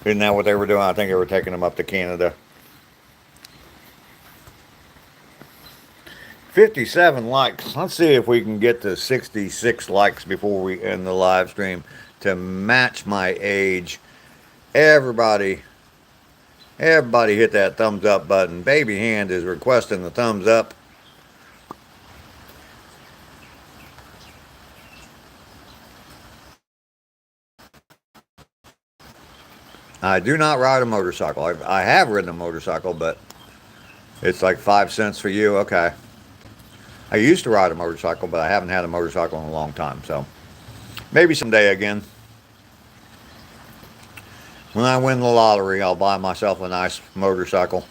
Isn't that what they were doing? I think they were taking them up to Canada. 57 likes. Let's see if we can get to 66 likes before we end the live stream to match my age. Everybody hit that thumbs up button. Baby Hand is requesting the thumbs up. I do not ride a motorcycle. I have ridden a motorcycle, but it's like 5 cents for you. Okay. I used to ride a motorcycle, but I haven't had a motorcycle in a long time. So maybe someday again. When I win the lottery, I'll buy myself a nice motorcycle.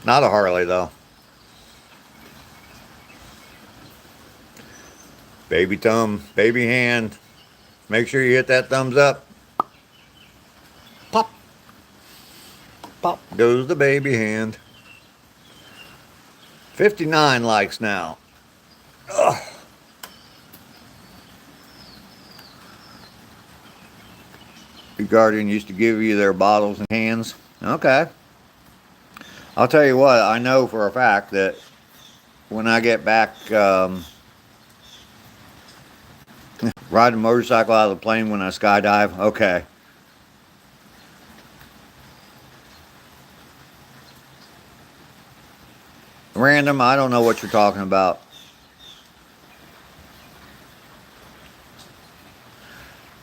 Not a Harley, though. Baby thumb, baby hand. Make sure you hit that thumbs up. Pop. Pop goes the baby hand. 59 likes now. Ugh. Your guardian used to give you their bottles and cans. Okay. I'll tell you what, I know for a fact that when I get back riding a motorcycle out of the plane when I skydive, okay. Random, I don't know what you're talking about.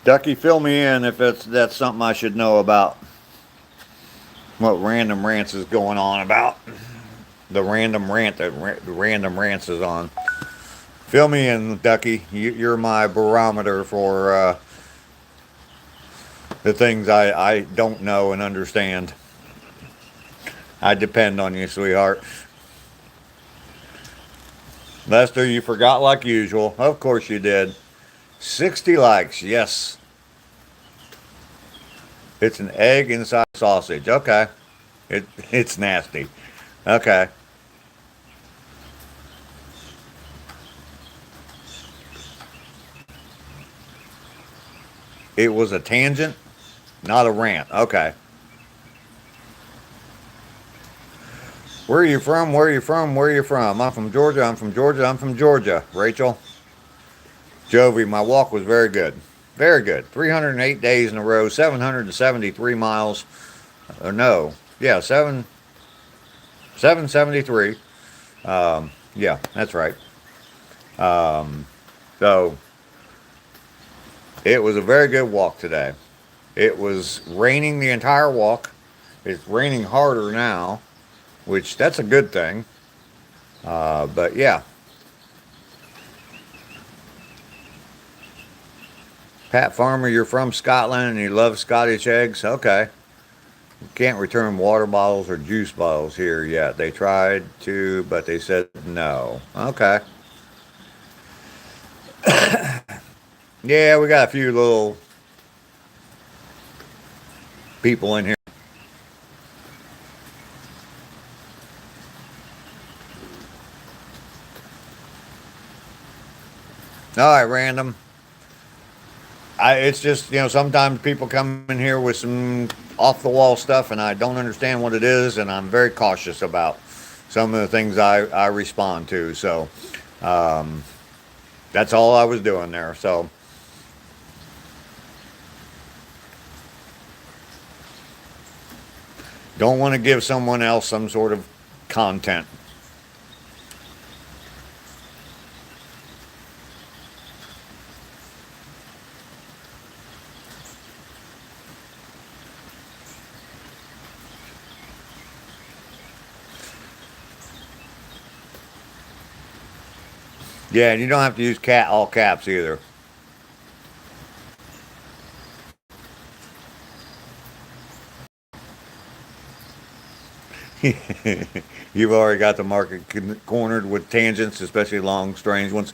Ducky, fill me in if that's something I should know about. What Random Rants is going on about. The random rant that Random Rants is on. Fill me in, Ducky. You're my barometer for the things I don't know and understand. I depend on you, sweetheart. Lester, you forgot like usual. Of course you did. 60 likes. Yes. It's an egg inside sausage. Okay. It's nasty. Okay. It was a tangent, not a rant. Okay. Where are you from? Where are you from? Where are you from? I'm from Georgia. I'm from Georgia. I'm from Georgia. Rachel. Jovi, my walk was very good. Very good. 308 days in a row, 773 miles. Or no. Yeah, 773. Yeah, that's right. So it was a very good walk today. It was raining the entire walk. It's raining harder now, which that's a good thing. But yeah, Pat Farmer, you're from Scotland and you love Scottish eggs. Okay. You can't return water bottles or juice bottles here yet. They tried to, but they said no. Okay. Yeah, we got a few little people in here. All right, random. It's just, sometimes people come in here with some off the wall stuff and I don't understand what it is, and I'm very cautious about some of the things I respond to. So um, that's all I was doing there. So don't want to give someone else some sort of content. Yeah, and you don't have to use cat all caps either. You've already got the market cornered with tangents, especially long, strange ones.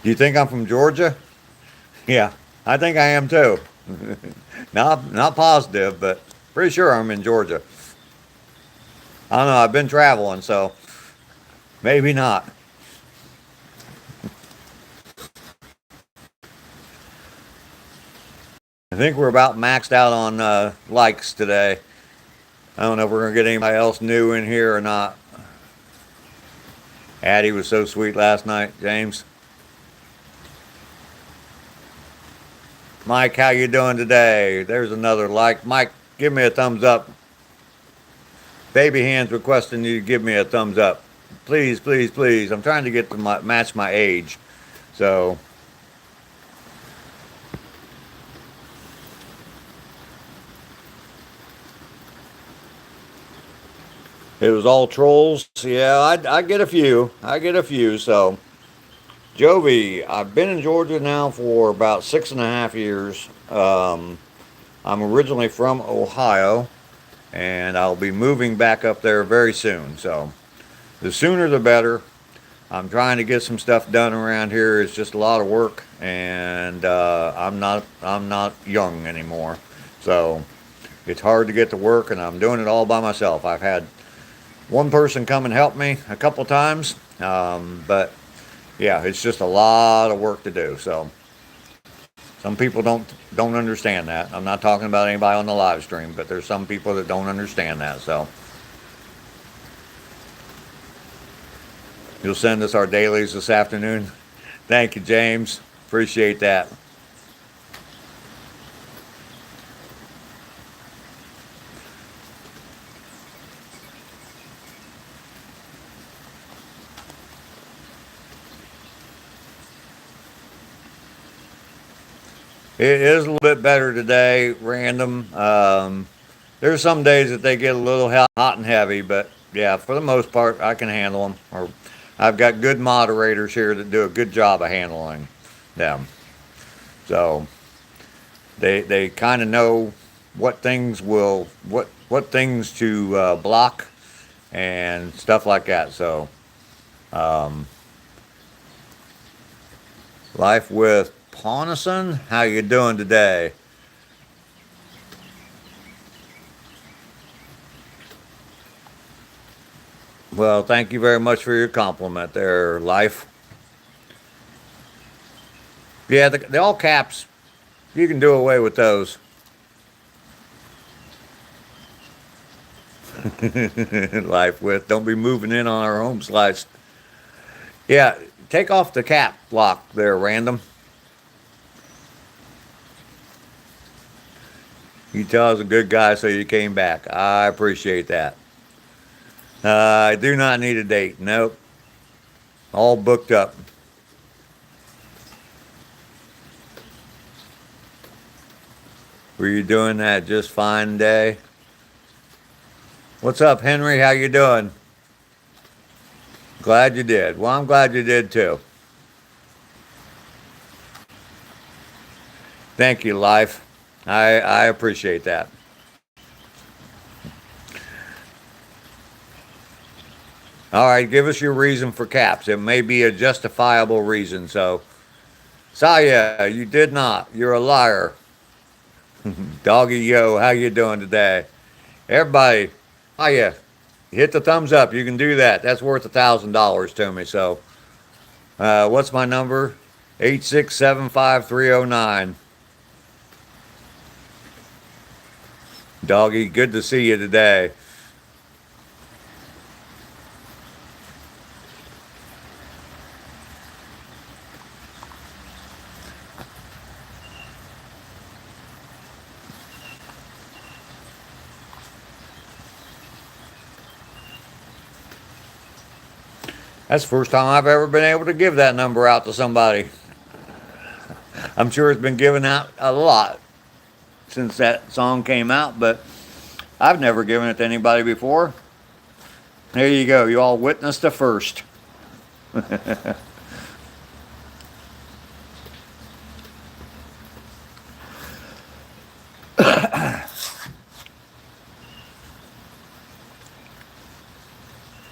Do you think I'm from Georgia? Yeah, I think I am too. Not positive, but pretty sure I'm in Georgia. I don't know. I've been traveling, so maybe not. I think we're about maxed out on likes today. I don't know if we're gonna get anybody else new in here or not. Addie was so sweet last night, James. Mike, how you doing today? There's another like. Mike, give me a thumbs up. Baby hands requesting you to give me a thumbs up. Please, please, please. I'm trying to get to match my age. So it was all trolls. Yeah, I get a few. I get a few. So Jovi, I've been in Georgia now for about 6.5 years. I'm originally from Ohio, and I'll be moving back up there very soon. So the sooner the better. I'm trying to get some stuff done around here. It's just a lot of work, and I'm not young anymore, so it's hard to get to work, and I'm doing it all by myself. I've had one person come and help me a couple times, but yeah, it's just a lot of work to do. So some people don't understand that. I'm not talking about anybody on the live stream, but there's some people that don't understand that. So you'll send us our dailies this afternoon. Thank you, James. Appreciate that. It is a little bit better today, random. There's some days that they get a little hot and heavy, but yeah, for the most part, I can handle them. Or I've got good moderators here that do a good job of handling them. So they kind of know what things to block and stuff like that. So, um, life with Pawnison, how you doing today? Well, thank you very much for your compliment there, Life. Yeah, the all caps, you can do away with those. Life with, don't be moving in on our home slice. Yeah, take off the cap lock there, random. You tell us a good guy so you came back. I appreciate that. I do not need a date. Nope. All booked up. Were you doing that just fine day? What's up, Henry? How you doing? Glad you did. Well, I'm glad you did too. Thank you, Life. I appreciate that. All right, give us your reason for caps. It may be a justifiable reason. So, Saya, you did not. You're a liar. Doggy Yo, how you doing today? Everybody, oh yeah, hit the thumbs up. You can do that. That's worth $1,000 to me. So, what's my number? 8675309. Doggy, good to see you today. That's the first time I've ever been able to give that number out to somebody. I'm sure it's been given out a lot since that song came out, but I've never given it to anybody before. There you go. You all witnessed the first.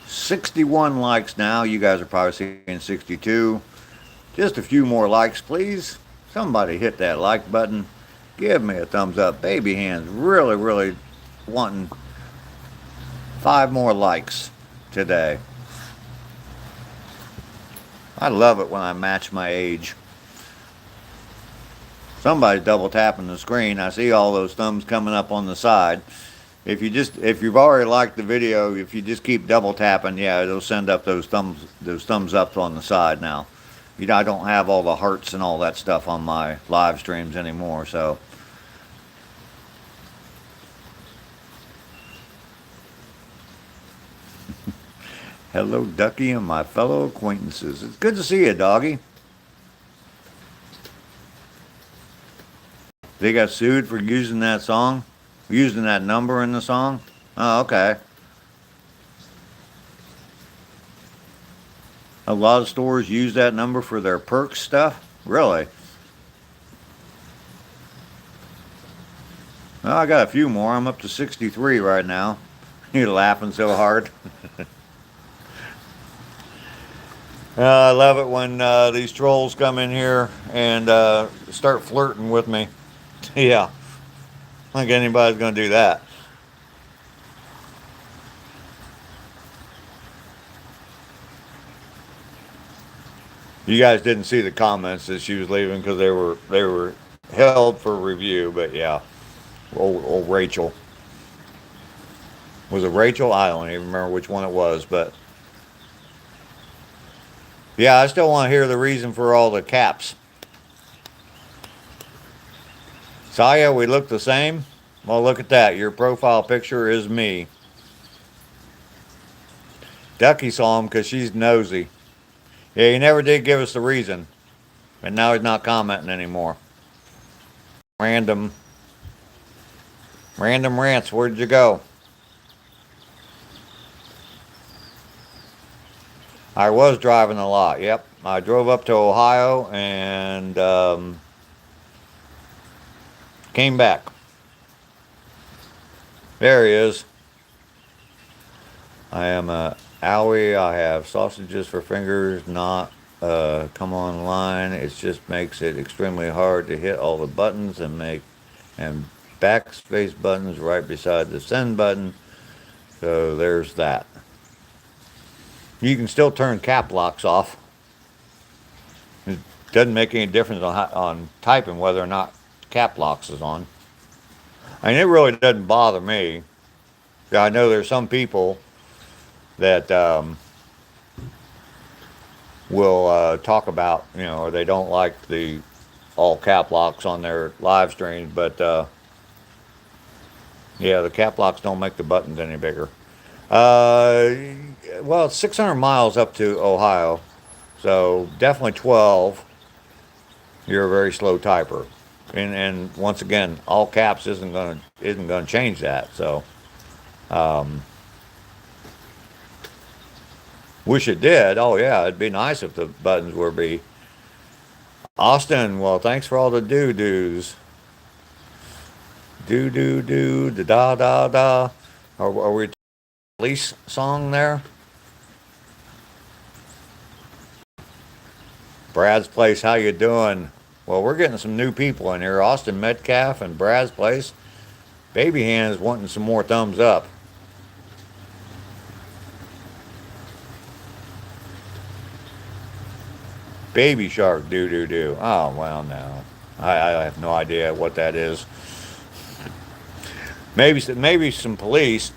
61 likes now. You guys are probably seeing 62. Just a few more likes, please. Somebody hit that like button. Give me a thumbs up. Baby hands really, really wanting 5 more likes today. I love it when I match my age. Somebody's double tapping the screen. I see all those thumbs coming up on the side. If you've already liked the video, if you just keep double tapping, yeah, it'll send up those thumbs up on the side now. You know, I don't have all the hearts and all that stuff on my live streams anymore, so. Hello, Ducky, and my fellow acquaintances. It's good to see you, doggy. They got sued for using that song? Using that number in the song? Oh, okay. A lot of stores use that number for their perks stuff? Really? Well, I got a few more. I'm up to 63 right now. You're laughing so hard. I love it when these trolls come in here and start flirting with me. Yeah. I don't think anybody's going to do that. You guys didn't see the comments that she was leaving because they were held for review, but yeah. Old Rachel. Was it Rachel? I don't even remember which one it was, but yeah, I still want to hear the reason for all the caps. Saya, we look the same? Well, look at that. Your profile picture is me. Ducky saw him because she's nosy. Yeah, he never did give us the reason. And now he's not commenting anymore. Random rants. Where'd you go? I was driving a lot. Yep. I drove up to Ohio and came back. There he is. I am a owie. I have sausages for fingers, not come online. It just makes it extremely hard to hit all the buttons and backspace buttons right beside the send button. So there's that. You can still turn cap locks off. It doesn't make any difference on typing whether or not cap locks is on. I mean, it really doesn't bother me. I know there's some people that will talk about, or they don't like the all cap locks on their live streams, but yeah, the cap locks don't make the buttons any bigger. Uh, well, it's 600 miles up to Ohio, so definitely 12. You're a very slow typer, and once again, all caps isn't gonna change that. So, um, wish it did. Oh yeah, it'd be nice if the buttons were be Austin. Well, thanks for all the doo doos. Do do do da da da. Are we police song there? Brad's Place, how you doing? Well, we're getting some new people in here. Austin Metcalf and Brad's Place. Baby Hands wanting some more thumbs up. Baby Shark do do do. Oh well, no, I have no idea what that is. Maybe some police.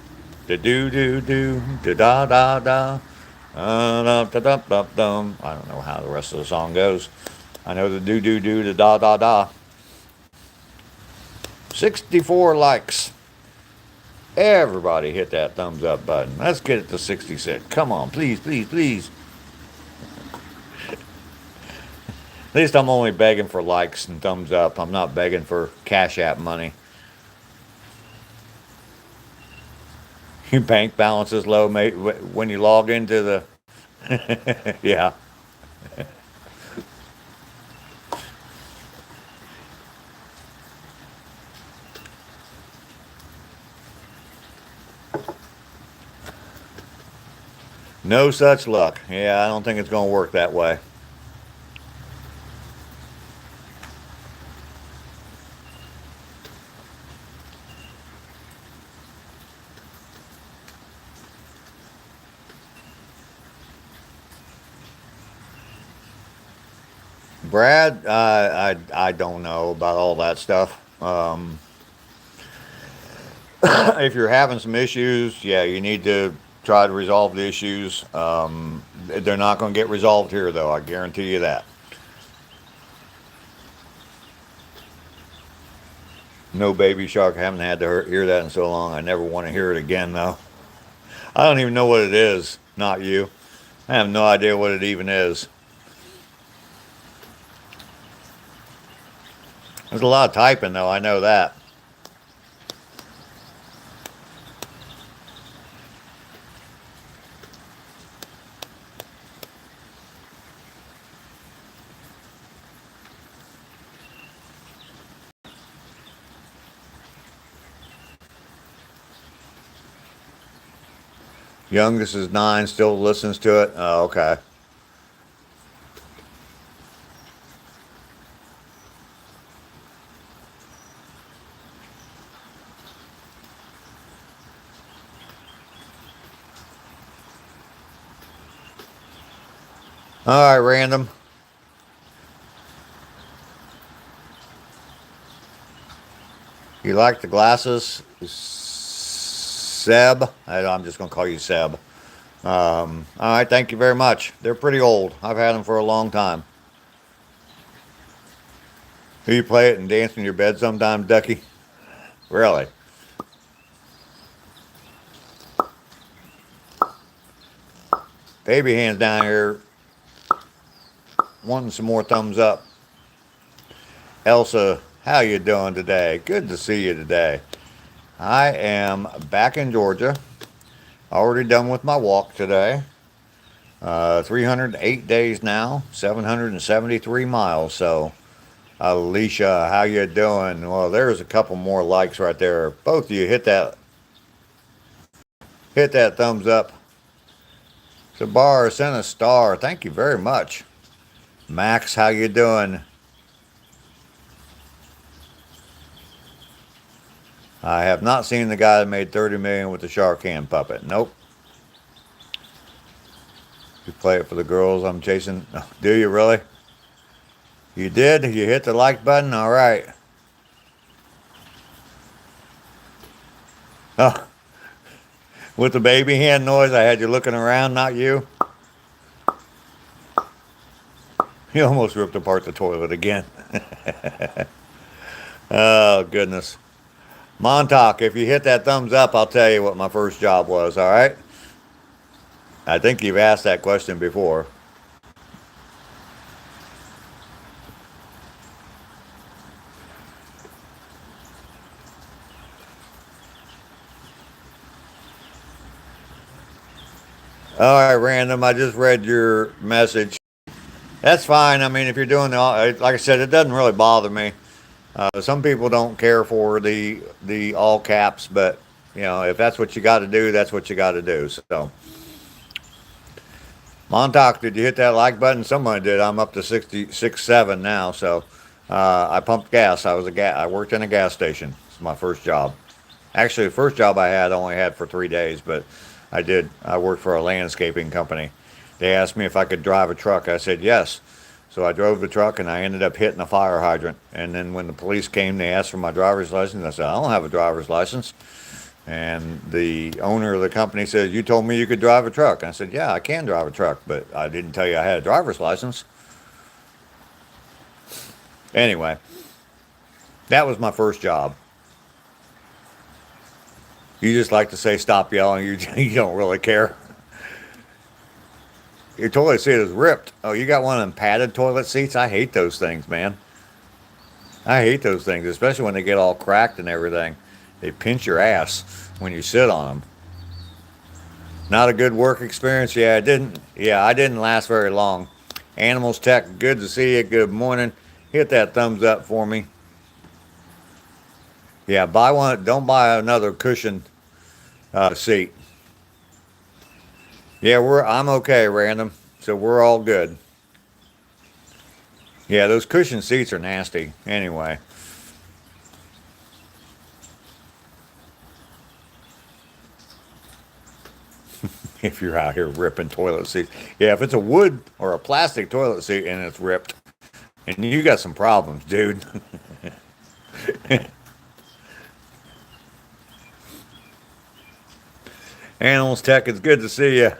Da do do do da da da. Da, da, da, da, da. I don't know how the rest of the song goes. I know the do do do the da da da. 64 likes. Everybody hit that thumbs up button. Let's get it to 66. Come on, please, please, please. At least I'm only begging for likes and thumbs up. I'm not begging for Cash App money. Your bank balance is low, mate. When you log into the, yeah. No such luck. Yeah, I don't think it's going to work that way. Brad, I don't know about all that stuff. If you're having some issues, yeah, you need to try to resolve the issues. They're not going to get resolved here, though. I guarantee you that. No Baby Shark. I haven't had to hear that in so long. I never want to hear it again, though. I don't even know what it is. Not you. I have no idea what it even is. There's a lot of typing, though. I know that. Youngest is 9, still listens to it. Oh, okay. All right, random. You like the glasses? Seb? I'm just going to call you Seb. All right, thank you very much. They're pretty old. I've had them for a long time. Do you play it and dance in your bed sometime, Ducky? Really? Baby Hands down here wanting some more thumbs up. Elsa, how you doing today? Good to see you today. I am back in Georgia. Already done with my walk today. 308 days now, 773 miles. So, Alicia, how you doing? Well, there's a couple more likes right there. Both of you hit that thumbs up Sabar sent a star. Thank you very much. Max, how you doing? I have not seen the guy that made 30 million with the shark hand puppet. Nope. You play it for the girls I'm chasing. Do you really? You did? You hit the like button? All right. Oh, with the baby hand noise, I had you looking around, not you. You almost ripped apart the toilet again. Oh, goodness. Montauk, if you hit that thumbs up, I'll tell you what my first job was, all right? I think you've asked that question before. All right, random. I just read your message. That's fine. I mean, if you're doing like I said, it doesn't really bother me. Some people don't care for the all caps, but if that's what you got to do, that's what you got to do. So, Montauk, did you hit that like button? Somebody did. I'm up to 66.7 now. So, I pumped gas. I worked in a gas station. It's my first job. Actually, the first job I had only had for 3 days, but I worked for a landscaping company. They asked me if I could drive a truck. I said yes. So I drove the truck and I ended up hitting a fire hydrant. And then when the police came, they asked for my driver's license. I said, I don't have a driver's license. And the owner of the company said, you told me you could drive a truck. And I said, yeah, I can drive a truck, but I didn't tell you I had a driver's license. Anyway, that was my first job. You just like to say stop yelling. You don't really care. Your toilet seat is ripped. Oh, you got one of them padded toilet seats? I hate those things, man. I hate those things, especially when they get all cracked and everything. They pinch your ass when you sit on them. Not a good work experience? Yeah, it didn't. Yeah, I didn't last very long. Animals Tech, good to see you. Good morning. Hit that thumbs up for me. Yeah, buy one. Don't buy another cushion seat. Yeah, I'm okay, random. So we're all good. Yeah, those cushion seats are nasty. Anyway. If you're out here ripping toilet seats. Yeah, if it's a wood or a plastic toilet seat and it's ripped, and you got some problems, dude. Animals Tech, it's good to see you.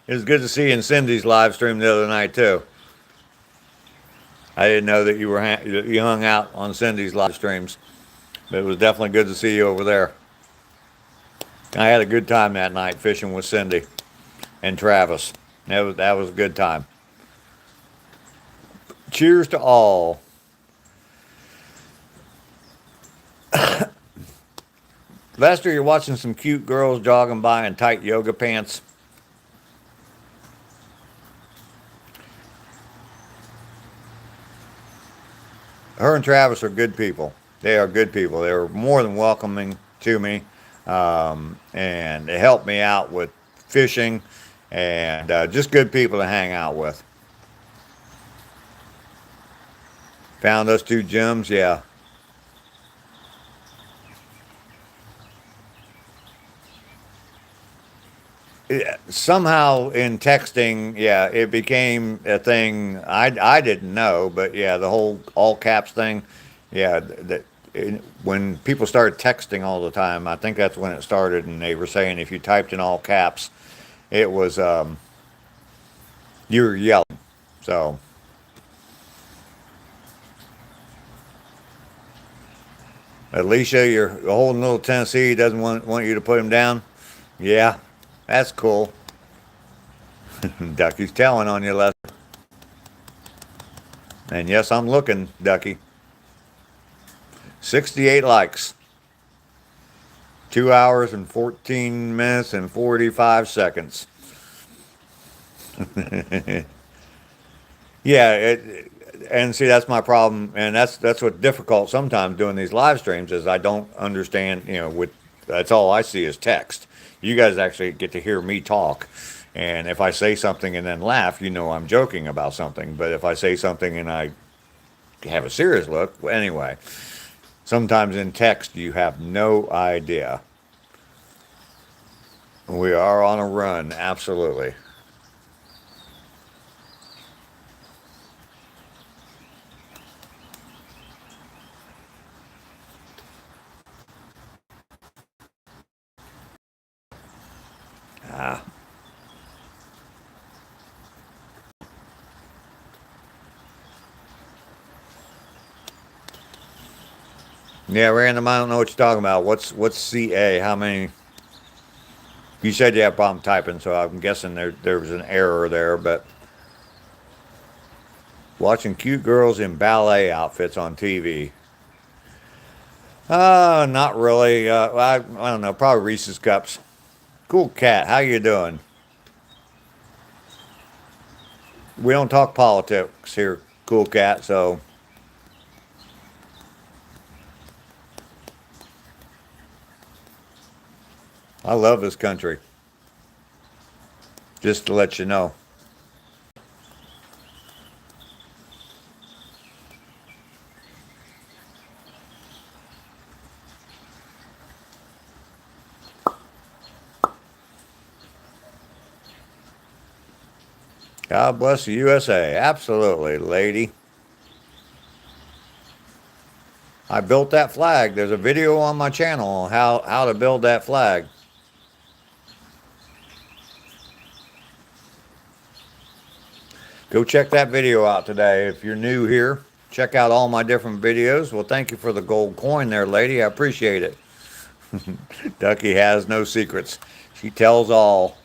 It was good to see you in Cindy's live stream the other night too. I didn't know that you hung out on Cindy's live streams, but it was definitely good to see you over there. I had a good time that night fishing with Cindy and Travis. That was a good time. Cheers to all. Lester, you're watching some cute girls jogging by in tight yoga pants. Her and Travis are good people. They are good people. They were more than welcoming to me, and they helped me out with fishing, and just good people to hang out with. Found those two gems, yeah. Somehow in texting, yeah, it became a thing I didn't know, but yeah, the whole all caps thing, yeah, when people started texting all the time, I think that's when it started, and they were saying if you typed in all caps, it was you were yelling. So Alicia, you're holding little Tennessee. He doesn't want you to put him down. Yeah, that's cool. Ducky's telling on you, Lester. And yes, I'm looking, Ducky. 68 likes. 2 hours and 14 minutes and 45 seconds. Yeah, and see, that's my problem, and that's what's difficult sometimes doing these live streams is I don't understand. That's all I see is text. You guys actually get to hear me talk, And if I say something and then laugh, you know I'm joking about something. But if I say something and I have a serious look, well, anyway, sometimes in text you have no idea. We are on a run, absolutely. Ah. Yeah, random. I don't know what you're talking about. What's CA? How many? You said you have a problem typing, so I'm guessing there was an error there. But watching cute girls in ballet outfits on TV. Not really. I don't know. Probably Reese's Cups. Cool cat. How you doing? We don't talk politics here, cool cat. So I love this country. Just to let you know. God bless the USA. Absolutely, lady. I built that flag. There's a video on my channel on how to build that flag. Go check that video out today. If you're new here, check out all my different videos. Well, thank you for the gold coin there, lady. I appreciate it. Ducky has no secrets. She tells all.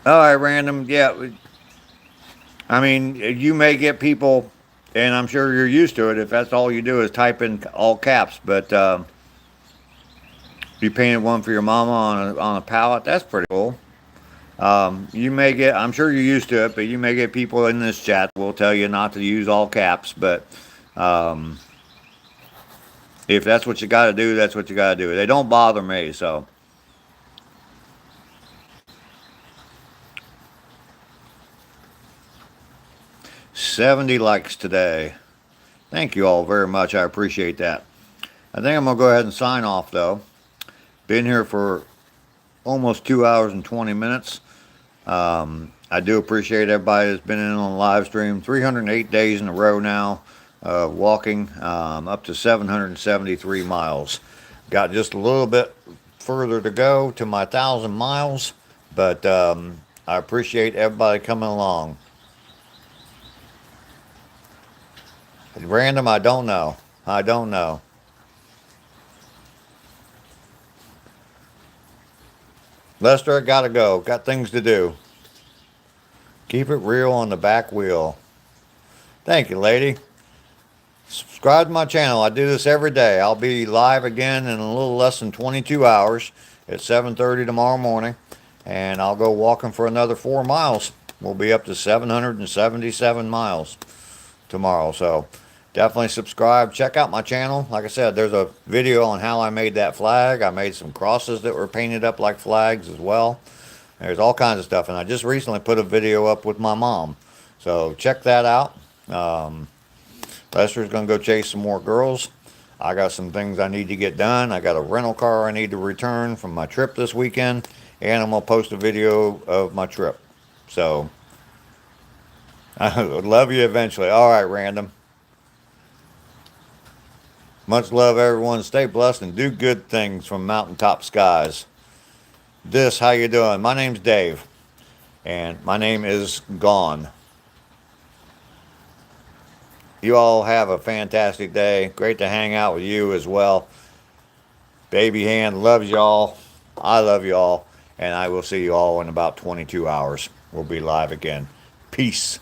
All right, random. Yeah, I mean, you may get people, and I'm sure you're used to it if that's all you do is type in all caps. But you painted one for your mama on a pallet. That's pretty cool. You may get, I'm sure you're used to it, but you may get people in this chat that will tell you not to use all caps. But um, if that's what you got to do, that's what you got to do. They don't bother me, so. 70 likes today. Thank you all very much. I appreciate that. I think I'm going to go ahead and sign off, though. Been here for almost 2 hours and 20 minutes. I do appreciate everybody that's been in on the live stream. 308 days in a row now, walking up to 773 miles. Got just a little bit further to go to my 1,000 miles, but I appreciate everybody coming along. Random, I don't know. I don't know. Lester, I gotta go. Got things to do. Keep it real on the back wheel. Thank you, lady. Subscribe to my channel. I do this every day. I'll be live again in a little less than 22 hours at 7:30 tomorrow morning. And I'll go walking for another 4 miles. We'll be up to 777 miles tomorrow. So definitely subscribe. Check out my channel. Like I said, there's a video on how I made that flag. I made some crosses that were painted up like flags as well. There's all kinds of stuff. And I just recently put a video up with my mom. So check that out. Lester's going to go chase some more girls. I got some things I need to get done. I got a rental car I need to return from my trip this weekend. And I'm going to post a video of my trip. So I love you eventually. All right, random. Much love, everyone. Stay blessed and do good things from mountaintop skies. This, how you doing? My name's Dave, and my name is Gone. You all have a fantastic day. Great to hang out with you as well. Baby Hand loves y'all. I love y'all, and I will see you all in about 22 hours. We'll be live again. Peace.